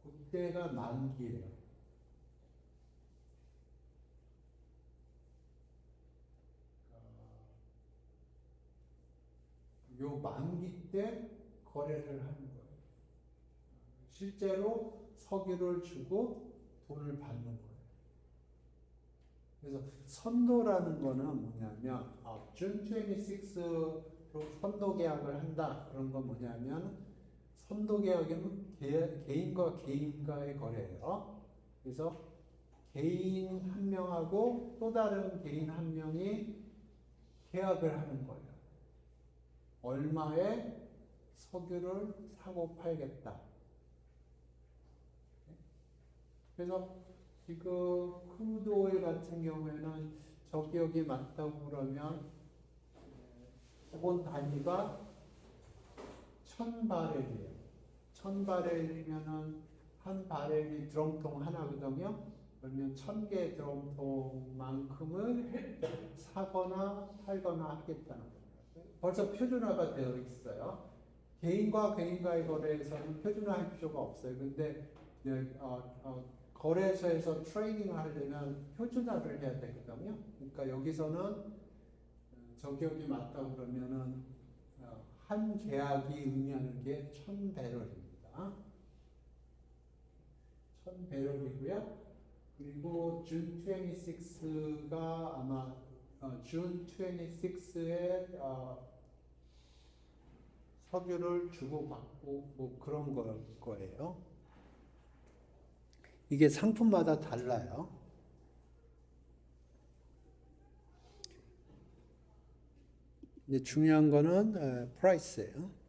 그때가 만기예요. 요 만기 때 거래를 하는 거예요. 실제로 석유를 주고 돈을 받는 거예요. 그래서 선도라는 거는 뭐냐면 준 26로 선도 계약을 한다. 그런 건 뭐냐면 선도 계약은 개인과 개인과의 거래예요. 그래서 개인 한 명하고 또 다른 개인 한 명이 계약을 하는 거예요. 얼마에 석유를 사고 팔겠다. 그래서 지금 크루드 오일 같은 경우에는 저기역이 맞다고 그러면 기본 단위가 1000바렐이에요. 1000바렐이면은 한 바렐이 드럼통 하나거든요. 그러면 1000개 드럼통만큼을 사거나 팔거나 하겠다는 거예요. 벌써 표준화가 되어 있어요. 개인과 개인과의 거래에서는 표준화할 필요가 없어요. 근데 거래소에서 트레이딩을 하려면 표준화를 해야 되거든요. 그러니까 여기서는 저격이 맞다 그러면은 한 계약이 의미하는 게 1000배럴입니다. 1000배럴이고요. 그리고 준 26가 아마 준 26에 석유를 주고받고 뭐 그런 거예요. 이게 상품마다 달라요. 이제 중요한 거는 프라이스예요.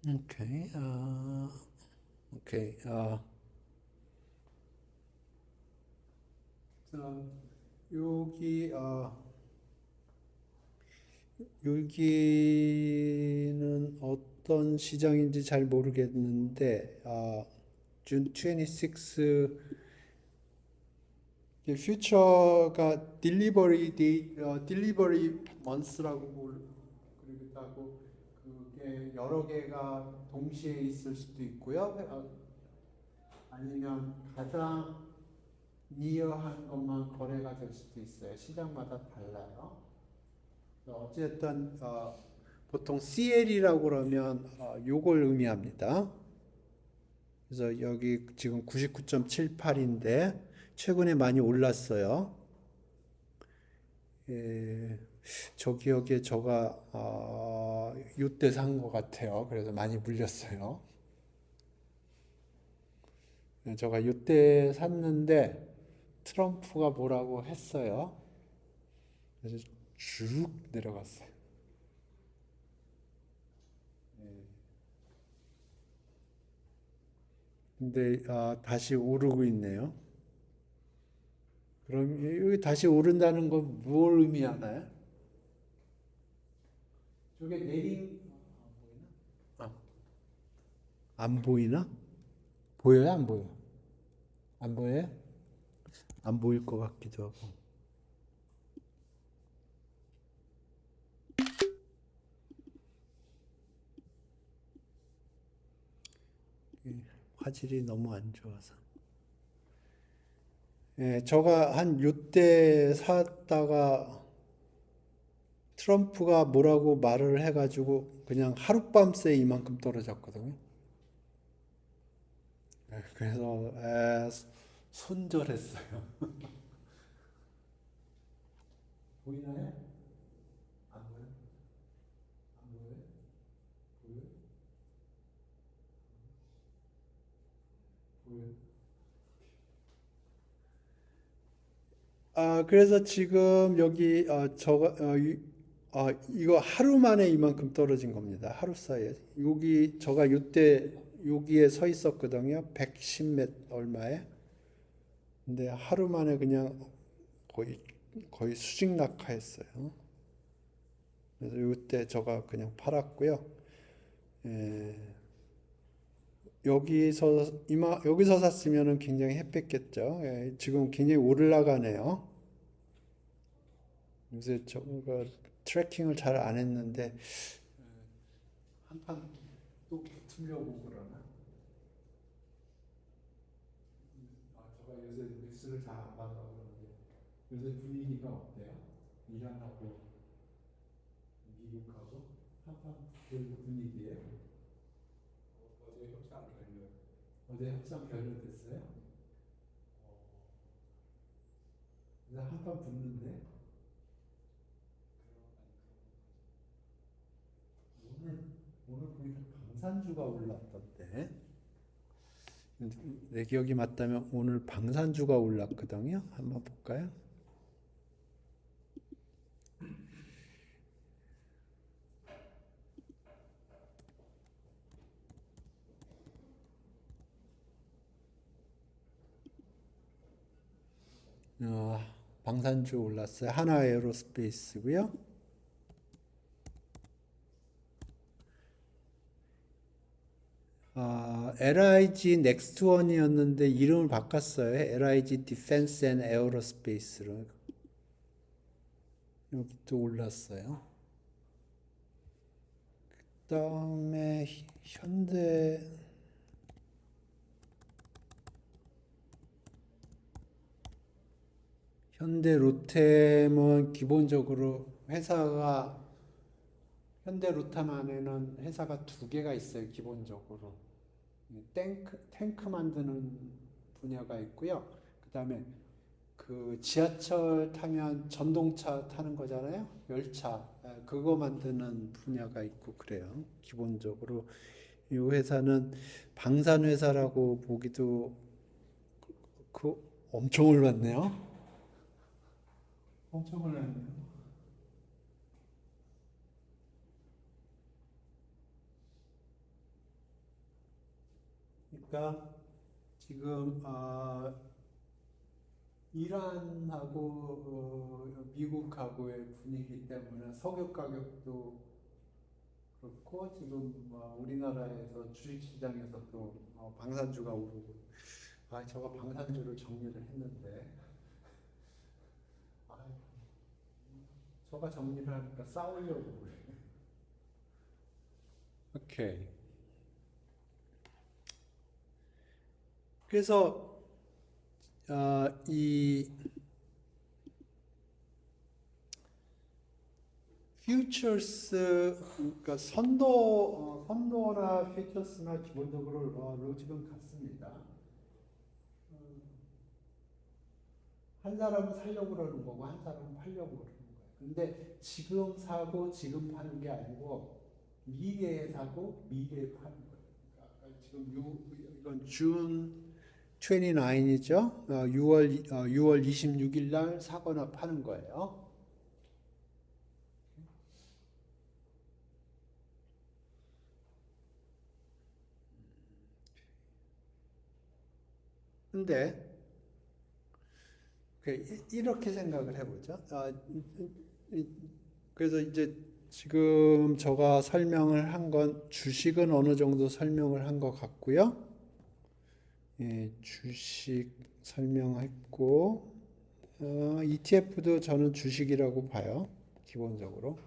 오케이, 오케이, 여기 여기는 어떤 시장인지 잘 모르겠는데, 준 26, 퓨처가 딜리버리 먼스라고 그러기도 하고, 그게 여러 개가 동시에 있을 수도 있고요. 아니면 가장 니어한 것만 거래가 될 수도 있어요. 시장마다 달라요. 어쨌든 보통 CL이라고 그러면 요걸 의미합니다. 그래서 여기 지금 99.78인데 최근에 많이 올랐어요. 예, 저 기억에 저가 요때 산 것 같아요. 그래서 많이 물렸어요. 저가 요때 샀는데 트럼프가 뭐라고 했어요. 그래서 쭉 내려갔어요. 근데 다시 오르고 있네요. 그럼 여기 다시 오른다는 건 뭘 의미하나요? 저게 내린 아, 안 보이나? 보여요? 안 보여? 안 보여요? 안 보일 것 같기도 하고. 화질이 너무 안 좋아서. 예, 저가 한 요때 샀다가 트럼프가 뭐라고 말을 해가지고 그냥 하룻밤 새에 이만큼 떨어졌거든요. 그래서 손절했어요. 보이나요? 안 보여? 안 보여? 보여? 보여? 그래서 지금 여기 이거 하루 만에 이만큼 떨어진 겁니다. 하루 사이에. 여기 저가 요때 여기에 서 있었거든요. 110 몇 얼마에. 근데 하루 만에 그냥 거의 거의 수직 낙하했어요. 그래서 요때 저가 그냥 팔았고요. 예, 여기서 샀으면은 굉장히 햇뺐겠죠. 예, 지금 굉장히 올라가네요. 요새 저가 트래킹을 잘 안 했는데 한판 또 붙으려고 그러나? 제가 요새 뉴스를 잘 안 봐서 그런데 요새 분위기가 어때요? 이란하고 미국하고 한판 그 분위기예요? 어제 협상 결렬됐어요? 그래서 한판 붙는데 오늘 오늘 보니까 방산주가 올랐던데 내 기억이 맞다면 오늘 방산주가 올랐거든요. 한번 볼까요? 방산주 올랐어요. 하나에어로스페이스고요. LIG 넥스트원이었는데 이름을 바꿨어요. LIG 디펜스 앤 에어로스페이스로 여기 또 올랐어요. 그다음에 현대 로템은 기본적으로 현대 로템 안에는 회사가 두 개가 있어요. 기본적으로 탱크 만드는 분야가 있고요. 그다음에 그 지하철 타면 전동차 타는 거잖아요. 열차. 그거 만드는 분야가 있고 그래요. 기본적으로 이 회사는 방산 회사라고 보기도 그 엄청 올랐네요. 엄청 올랐네요. 그러니까 지금 이란하고 미국하고의 분위기 때문에 석유 가격도 그렇고 지금 우리나라에서 주식시장에서도 방산주가 오르고 저거 방산주를 정리를 했는데 아, 저가 정리를 하니까 싸우려고 그래. 오케이. 그래서 이 퓨처스 그러니까 선도나 퓨처스나 기본적으로 로직은 같습니다. 한 사람은 살려고 그러는 거고 한 사람은 팔려고 그러는 거예요. 근데 지금 사고 지금 파는 게 아니고 미래에 사고 미래에 파는 거예요. 그러니까 지금 이건 준 29이죠. 6월 26일 날 사거나 파는 거예요. 근데 이렇게 생각을 해보죠. 그래서 이제 지금 제가 설명을 한 건 주식은 어느 정도 설명을 한 것 같고요. 예, 주식 설명했고 ETF도 저는 주식이라고 봐요. 기본적으로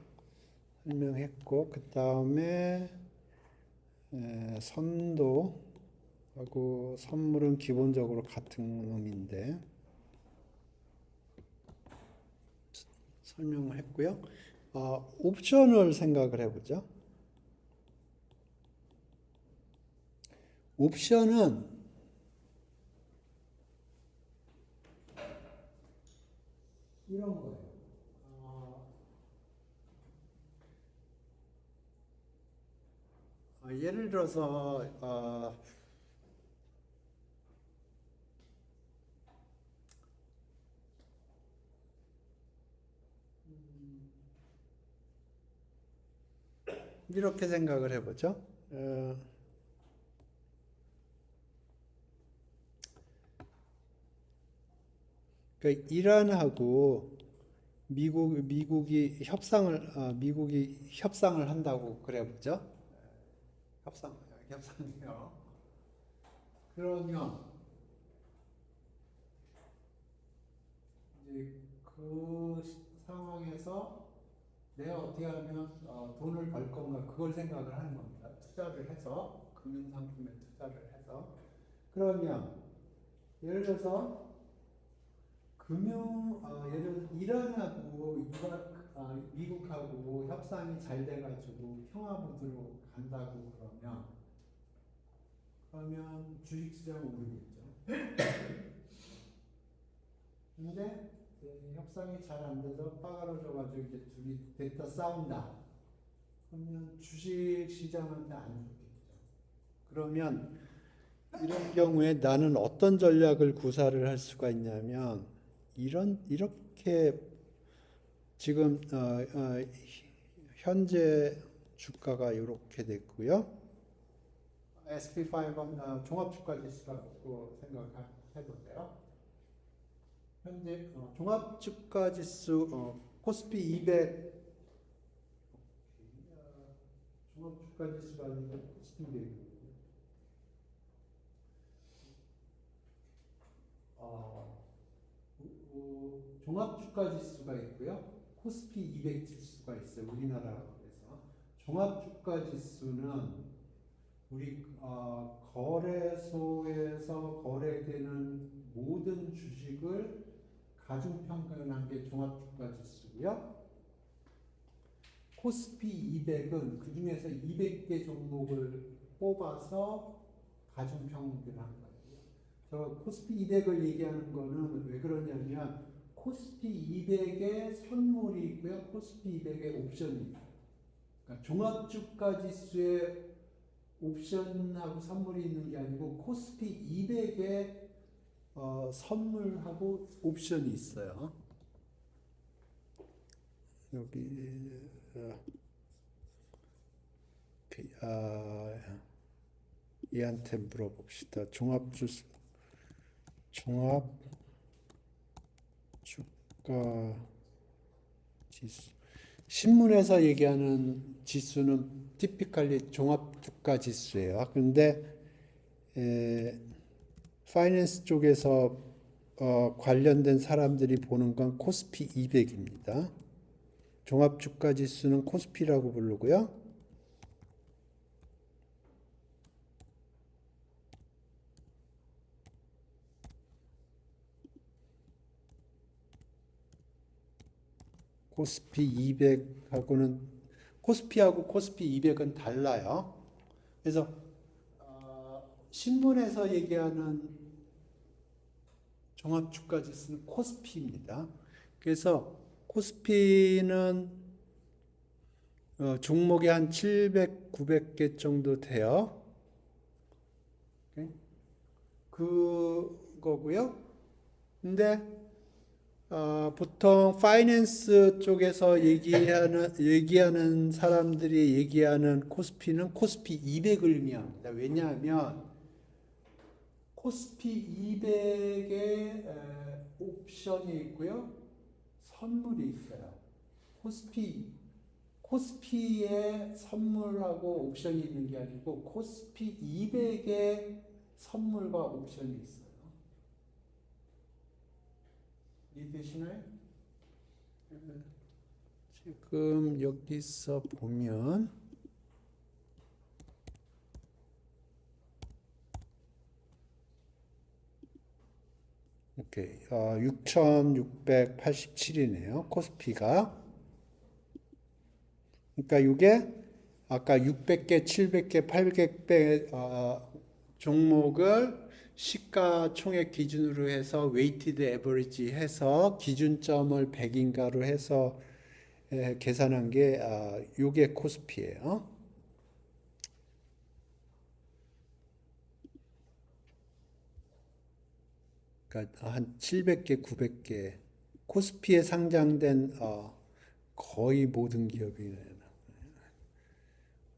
설명했고 그 다음에 선도하고 선물은 기본적으로 같은 놈인데 설명을 했고요. 옵션을 생각을 해보죠. 옵션은 이런 거예요. 예를 들어서 이렇게 생각을 해보죠. 그러니까 이란하고 미국이 협상을 한다고 그래보죠. 협상이요. 그러면 이제 그 상황에서 내가 어떻게 하면 돈을 벌 건가 그걸 생각을 하는 겁니다. 투자를 해서 금융상품에 투자를 해서 그러면 예를 들어서 예를 들어서 이란하고 미국하고 협상이 잘 돼가지고 평화 무드로 간다고 그러면 주식시장은 오르겠죠. 근데 협상이 잘 안 돼서 빠가러져가지고 이제 둘이 됐다 싸운다. 그러면 주식시장한테 안 좋겠죠. 그러면 이런 경우에 나는 어떤 전략을 구사를 할 수가 있냐면 이렇게 지금 현재 주가가 이렇게 됐고요. SP500 종합주가지수라고 생각해 보세요. 현재 종합주가지수 코스피 200 종합주가지수가 아니라 코스피 200 종합주가지수가 있고요. 코스피 200 지수가 있어요. 우리나라에서 종합주가지수는 우리 거래소에서 거래되는 모든 주식을 가중평균한 게 종합주가지수고요. 코스피 200은 그 중에서 200개 종목을 뽑아서 가중평균한 거예요. 저 코스피 200을 얘기하는 거는 왜 그러냐면 코스피 200에 선물이 있고요. 코스피 200에 옵션이 있어요. 그러니까 종합주가지수에 옵션하고 선물이 있는 게 아니고 코스피 200에 선물하고 옵션이 있어요. 여기 얘한테 물어봅시다. 종합 주가 지수. 신문에서 얘기하는 지수는 티피컬리 종합 주가 지수예요. 그런데 파이낸스 쪽에서 관련된 사람들이 보는 건 코스피 200입니다. 종합 주가 지수는 코스피라고 부르고요. 코스피 200하고는 코스피하고 코스피 200은 달라요. 그래서 신문에서 얘기하는 종합주가지수는 코스피입니다. 그래서 코스피는 종목이 한 700, 900개 정도 돼요. 그거고요. 근데 보통 파이낸스 쪽에서 얘기하는 사람들이 얘기하는 코스피는 코스피 200을 의미합니다. 왜냐하면 코스피 200에 옵션이 있고요. 선물이 있어요. 코스피에 선물하고 옵션이 있는 게 아니고 코스피 200에 선물과 옵션이 있어요. 이해되시나요? 지금 여기서 보면 오케이. 6,687이네요. 코스피가. 그러니까 이게 아까 600개, 700개, 800개 종목을 시가총액 기준으로 해서 웨이티드 에버리지 해서 기준점을 100인가로 해서 계산한 게 요게 코스피예요. 그러니까 한 700개, 900개 코스피에 상장된 거의 모든 기업이네요.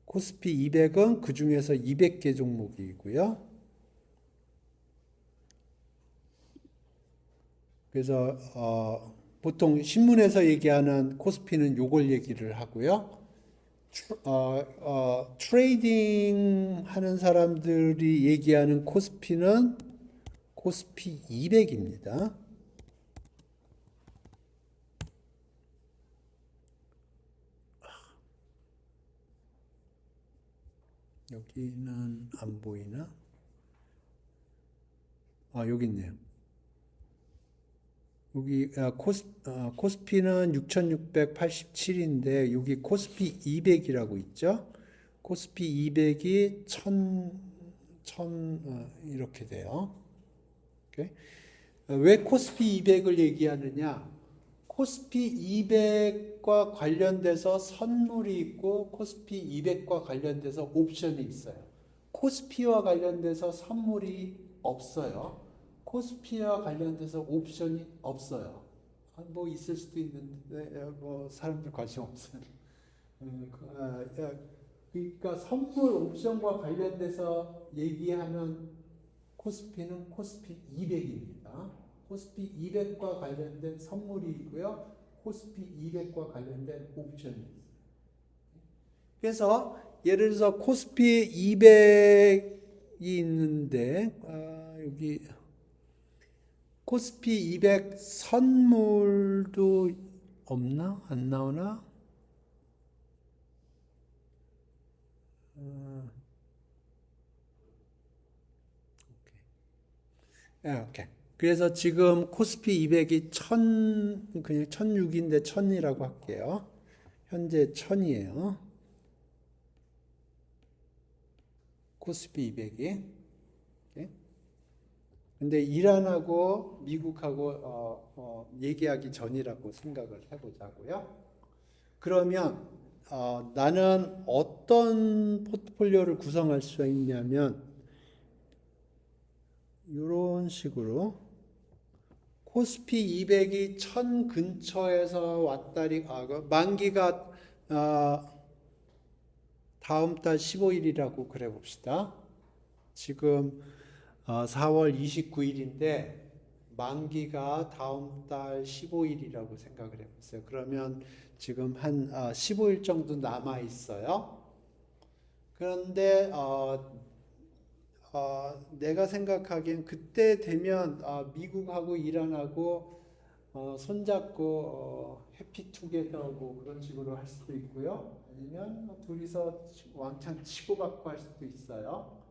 코스피 200은 그 중에서 200개 종목이고요. 그래서 보통 신문에서 얘기하는 코스피는 요걸 얘기를 하고요. 트레이딩 하는 사람들이 얘기하는 코스피는 코스피 200입니다. 여기는 안 보이나? 여기 있네요. 여기 코스피는 6687인데 여기 코스피 200이라고 있죠. 코스피 200이 1000 이렇게 돼요. 오케이? 왜 코스피 200을 얘기하느냐? 코스피 200과 관련돼서 선물이 있고 코스피 200과 관련돼서 옵션이 있어요. 코스피와 관련돼서 선물이 없어요. 코스피와 관련돼서 옵션이 없어요. 뭐 있을 수도 있는데 뭐 사람들 관심 없어요. 그러니까 선물 옵션과 관련돼서 얘기하는 코스피는 코스피 200입니다. 코스피 200과 관련된 선물이 있고요. 코스피 200과 관련된 옵션이 있어요. 그래서 예를 들어서 코스피 200이 있는데 여기 코스피 200 선물도 없나? 안 나오나? 오케이. 그래서 지금 코스피 200이 그냥 1006인데 1000이라고 할게요. 현재 1000이에요. 코스피 200이. 근데 이란하고 미국하고 얘기하기 전이라고 생각을 해보자고요. 그러면 나는 어떤 포트폴리오를 구성할 수 있냐면 이런 식으로 코스피 200이 1000 근처에서 왔다리 만기가 다음 달 15일이라고 그래 봅시다. 지금 4월 29일인데 만기가 다음 달 15일이라고 생각을 해보세요. 그러면 지금 한 15일 정도 남아 있어요. 그런데 내가 생각하기엔 그때 되면 미국하고 이란하고 손잡고 해피투게더하고 그런 식으로 할 수도 있고요. 아니면 둘이서 왕창 치고받고 할 수도 있어요.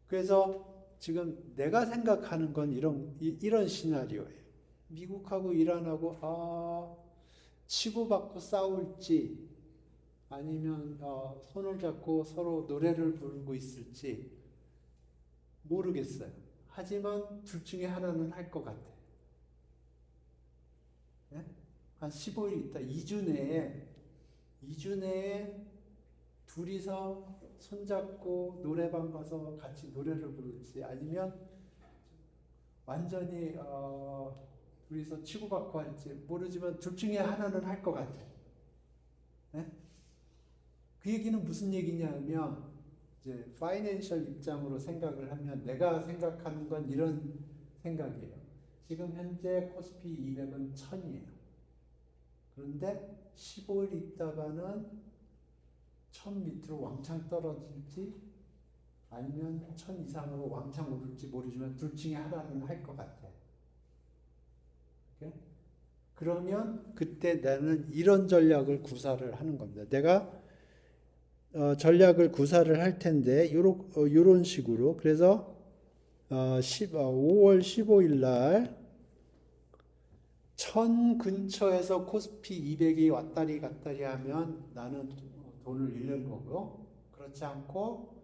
그래서 지금 내가 생각하는 건 이런 시나리오예요. 미국하고 이란하고 치고받고 싸울지 아니면 손을 잡고 서로 노래를 부르고 있을지 모르겠어요. 하지만 둘 중에 하나는 할 것 같아요. 네? 한 15일 있다, 2주 내에 둘이서 손잡고 노래방 가서 같이 노래를 부를지 아니면 완전히 둘이서 치고받고 할지 모르지만 둘 중에 하나는 할 것 같아요. 네? 그 얘기는 무슨 얘기냐면 이제 파이낸셜 입장으로 생각을 하면 내가 생각하는 건 이런 생각이에요. 지금 현재 코스피 200은 1000이에요. 그런데 15일 있다가는 1000 밑으로 왕창 떨어질지 아니면 1000 이상으로 왕창 오를지 모르지만 둘 중에 하나는 할 것 같아. 오케이? 그러면 그때 나는 이런 전략을 구사를 하는 겁니다. 내가 전략을 구사를 할 텐데 요런 식으로 그래서 5월 15일 날 1000 근처에서 코스피 200이 왔다리 갔다리 하면 나는 돈을 잃는 거고요. 그렇지 않고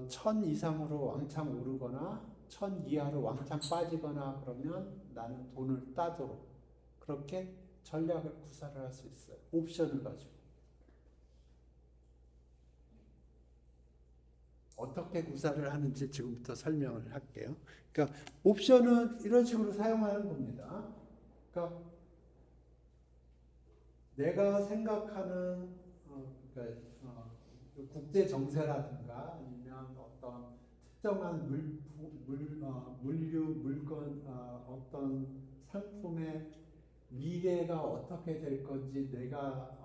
1000 이상으로 왕창 오르거나 1000 이하로 왕창 빠지거나 그러면 나는 돈을 따도록 그렇게 전략을 구사를 할 수 있어요. 옵션을 가지고. 어떻게 구사를 하는지 지금부터 설명을 할게요. 그러니까 옵션은 이런 식으로 사용하는 겁니다. 그러니까 내가 생각하는 그러니까 국제 정세라든가 아니면 어떤 특정한 물류, 물건, 어떤 상품의 미래가 어떻게 될 건지 내가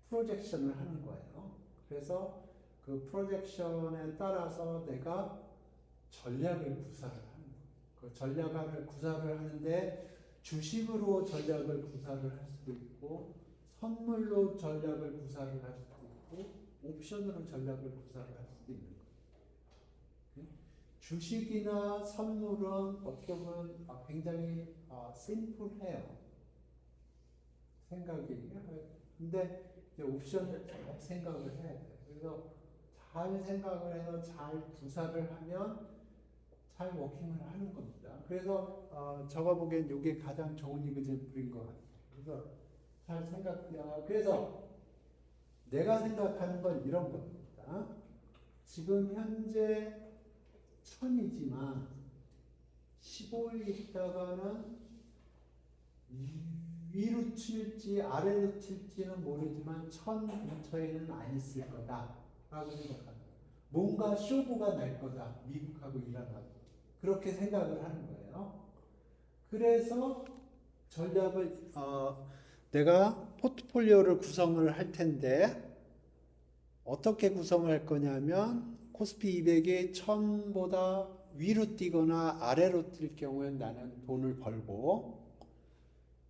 프로젝션을 하는 거예요. 그래서 그 프로젝션에 따라서 내가 전략을 구사를 하는 거예요. 그 전략을 구사를 하는데 주식으로 전략을 구사를 할 수도 있고 선물로 전략을 구사를 할 수도 있고 옵션으로 전략을 구사를 할 수도 있는 거예요. 주식이나 선물은 어떻게 보면 굉장히 심플해요. 생각이. 근데 이제 옵션을 잘 생각을 해야 돼요. 그래서 잘 생각을 해서 잘 구사를 하면 잘 워킹을 하는 겁니다. 그래서 제가 보기엔 이게 가장 좋은 이그젠플인 것 같아요. 그래서 그래서 내가 생각하는 건 이런 겁니다. 지금 현재 1000이지만 15일 있다가는 위로 튈지 아래로 튈지는 모르지만 1000 근처에는 안 있을 거다라고 생각합니다. 뭔가 쇼부가 날 거다. 미국하고 이란하고. 그렇게 생각을 하는 거예요. 그래서 전략을 내가 포트폴리오를 구성을 할 텐데 어떻게 구성을 할 거냐면 코스피 200이 1000보다 위로 뛰거나 아래로 뛸 경우엔 나는 돈을 벌고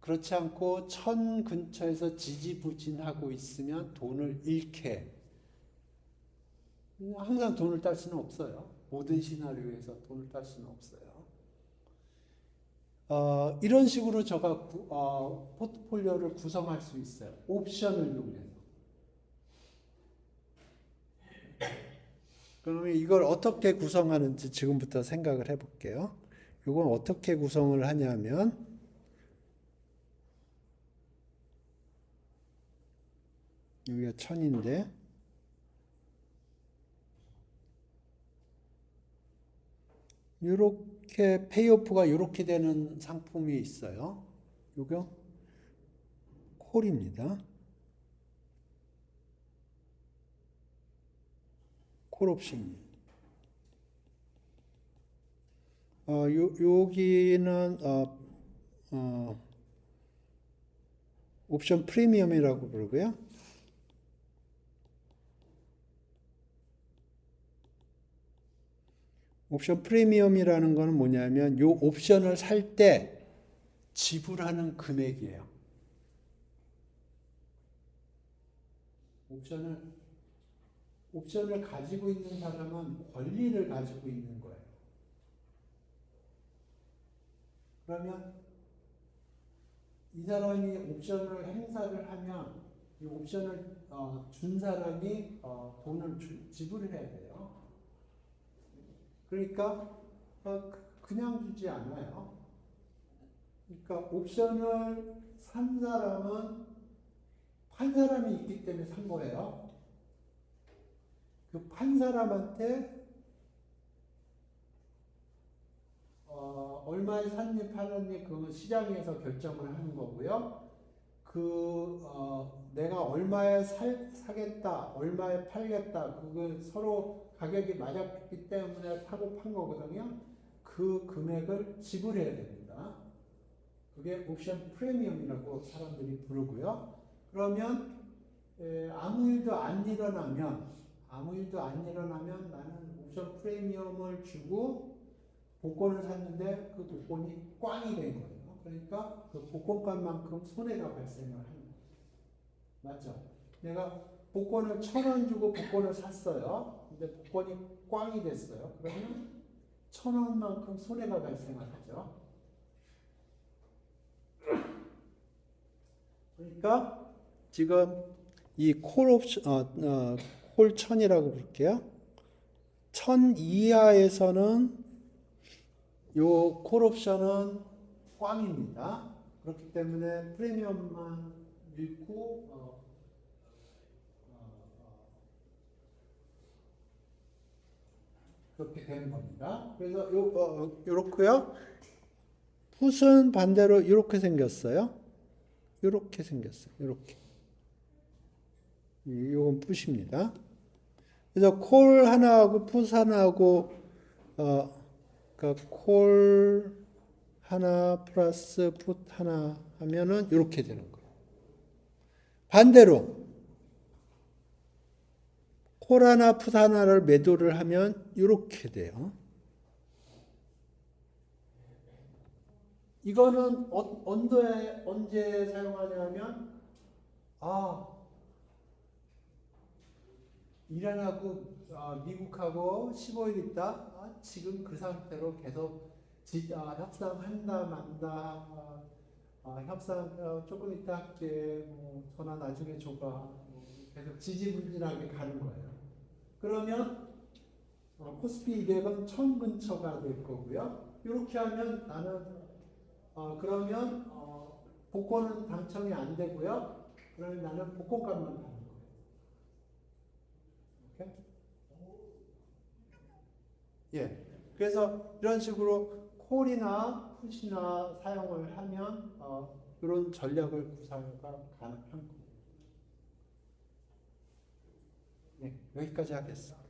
그렇지 않고 1000 근처에서 지지부진하고 있으면 돈을 잃게 항상 돈을 딸 수는 없어요. 모든 시나리오에서 돈을 딸 수는 없어요. 이런 식으로 제가 포트폴리오를 구성할 수 있어요. 옵션을 이용해서. 그러면 이걸 어떻게 구성하는지 지금부터 생각을 해볼게요. 이건 어떻게 구성을 하냐면 여기가 1000인데 이렇게 페이오프가 이렇게 되는 상품이 있어요. 이거 콜입니다. 콜옵션. 여기는 옵션 프리미엄이라고 부르고요. 옵션 프리미엄이라는 거는 뭐냐면 요 옵션을 살 때 지불하는 금액이에요. 옵션을 가지고 있는 사람은 권리를 가지고 있는 거예요. 그러면 이 사람이 옵션을 행사를 하면 이 옵션을 준 사람이 돈을 지불해야 돼요. 그러니까 그냥 주지 않아요. 그러니까 옵션을 산 사람은 판 사람이 있기 때문에 산 거예요. 그 판 사람한테 얼마에 샀니 팔았니 그건 시장에서 결정을 하는 거고요. 내가 얼마에 사겠다, 얼마에 팔겠다, 그건 서로 가격이 맞았기 때문에 사고 판 거거든요. 그 금액을 지불해야 됩니다. 그게 옵션 프리미엄이라고 사람들이 부르고요. 그러면 아무 일도 안 일어나면 나는 옵션 프리미엄을 주고 복권을 샀는데 그 복권이 꽝이 된 거예요. 그러니까 그 복권값만큼 손해가 발생을 하는 거예요. 맞죠? 내가 복권을 1,000원 주고 복권을 샀어요. 근데 복권이 꽝이 됐어요. 그러면 1,000원만큼 손해가 발생을 하죠. 그러니까 지금 이 콜 옵션, 콜 1000이라고 부를게요. 1000 이하에서는 요 콜 옵션은 꽝입니다. 그렇기 때문에 프리미엄만 잃고 그렇게 되는 겁니다. 그래서 요렇고요. 풋은 반대로 이렇게 생겼어요. 이렇게 생겼어요. 이렇게. 요건 풋입니다. 그래서 콜 하나하고 풋 하나하고 그러니까 콜 하나 플러스 풋 하나 하면은 이렇게 되는 거예요. 반대로 콜 하나 풋 하나를 매도를 하면 이렇게 돼요. 이거는 언제 사용하냐면 이란하고 미국하고 15일 있다. 지금 그 상태로 계속 협상한다 만다. 협상 조금 있다 할게. 전화 나중에 줘봐. 계속 지지부진하게 가는 거예요. 그러면 코스피 200은 1000 근처가 될 거고요. 이렇게 하면 나는 그러면 복권은 당첨이 안 되고요. 그러면 나는 복권값만 받는 거예요. 오케이? 예. 그래서 이런 식으로 콜이나 풋이나 사용을 하면 이런 전략을 구사가 가능한 겁니다. 네, 여기까지 하겠습니다.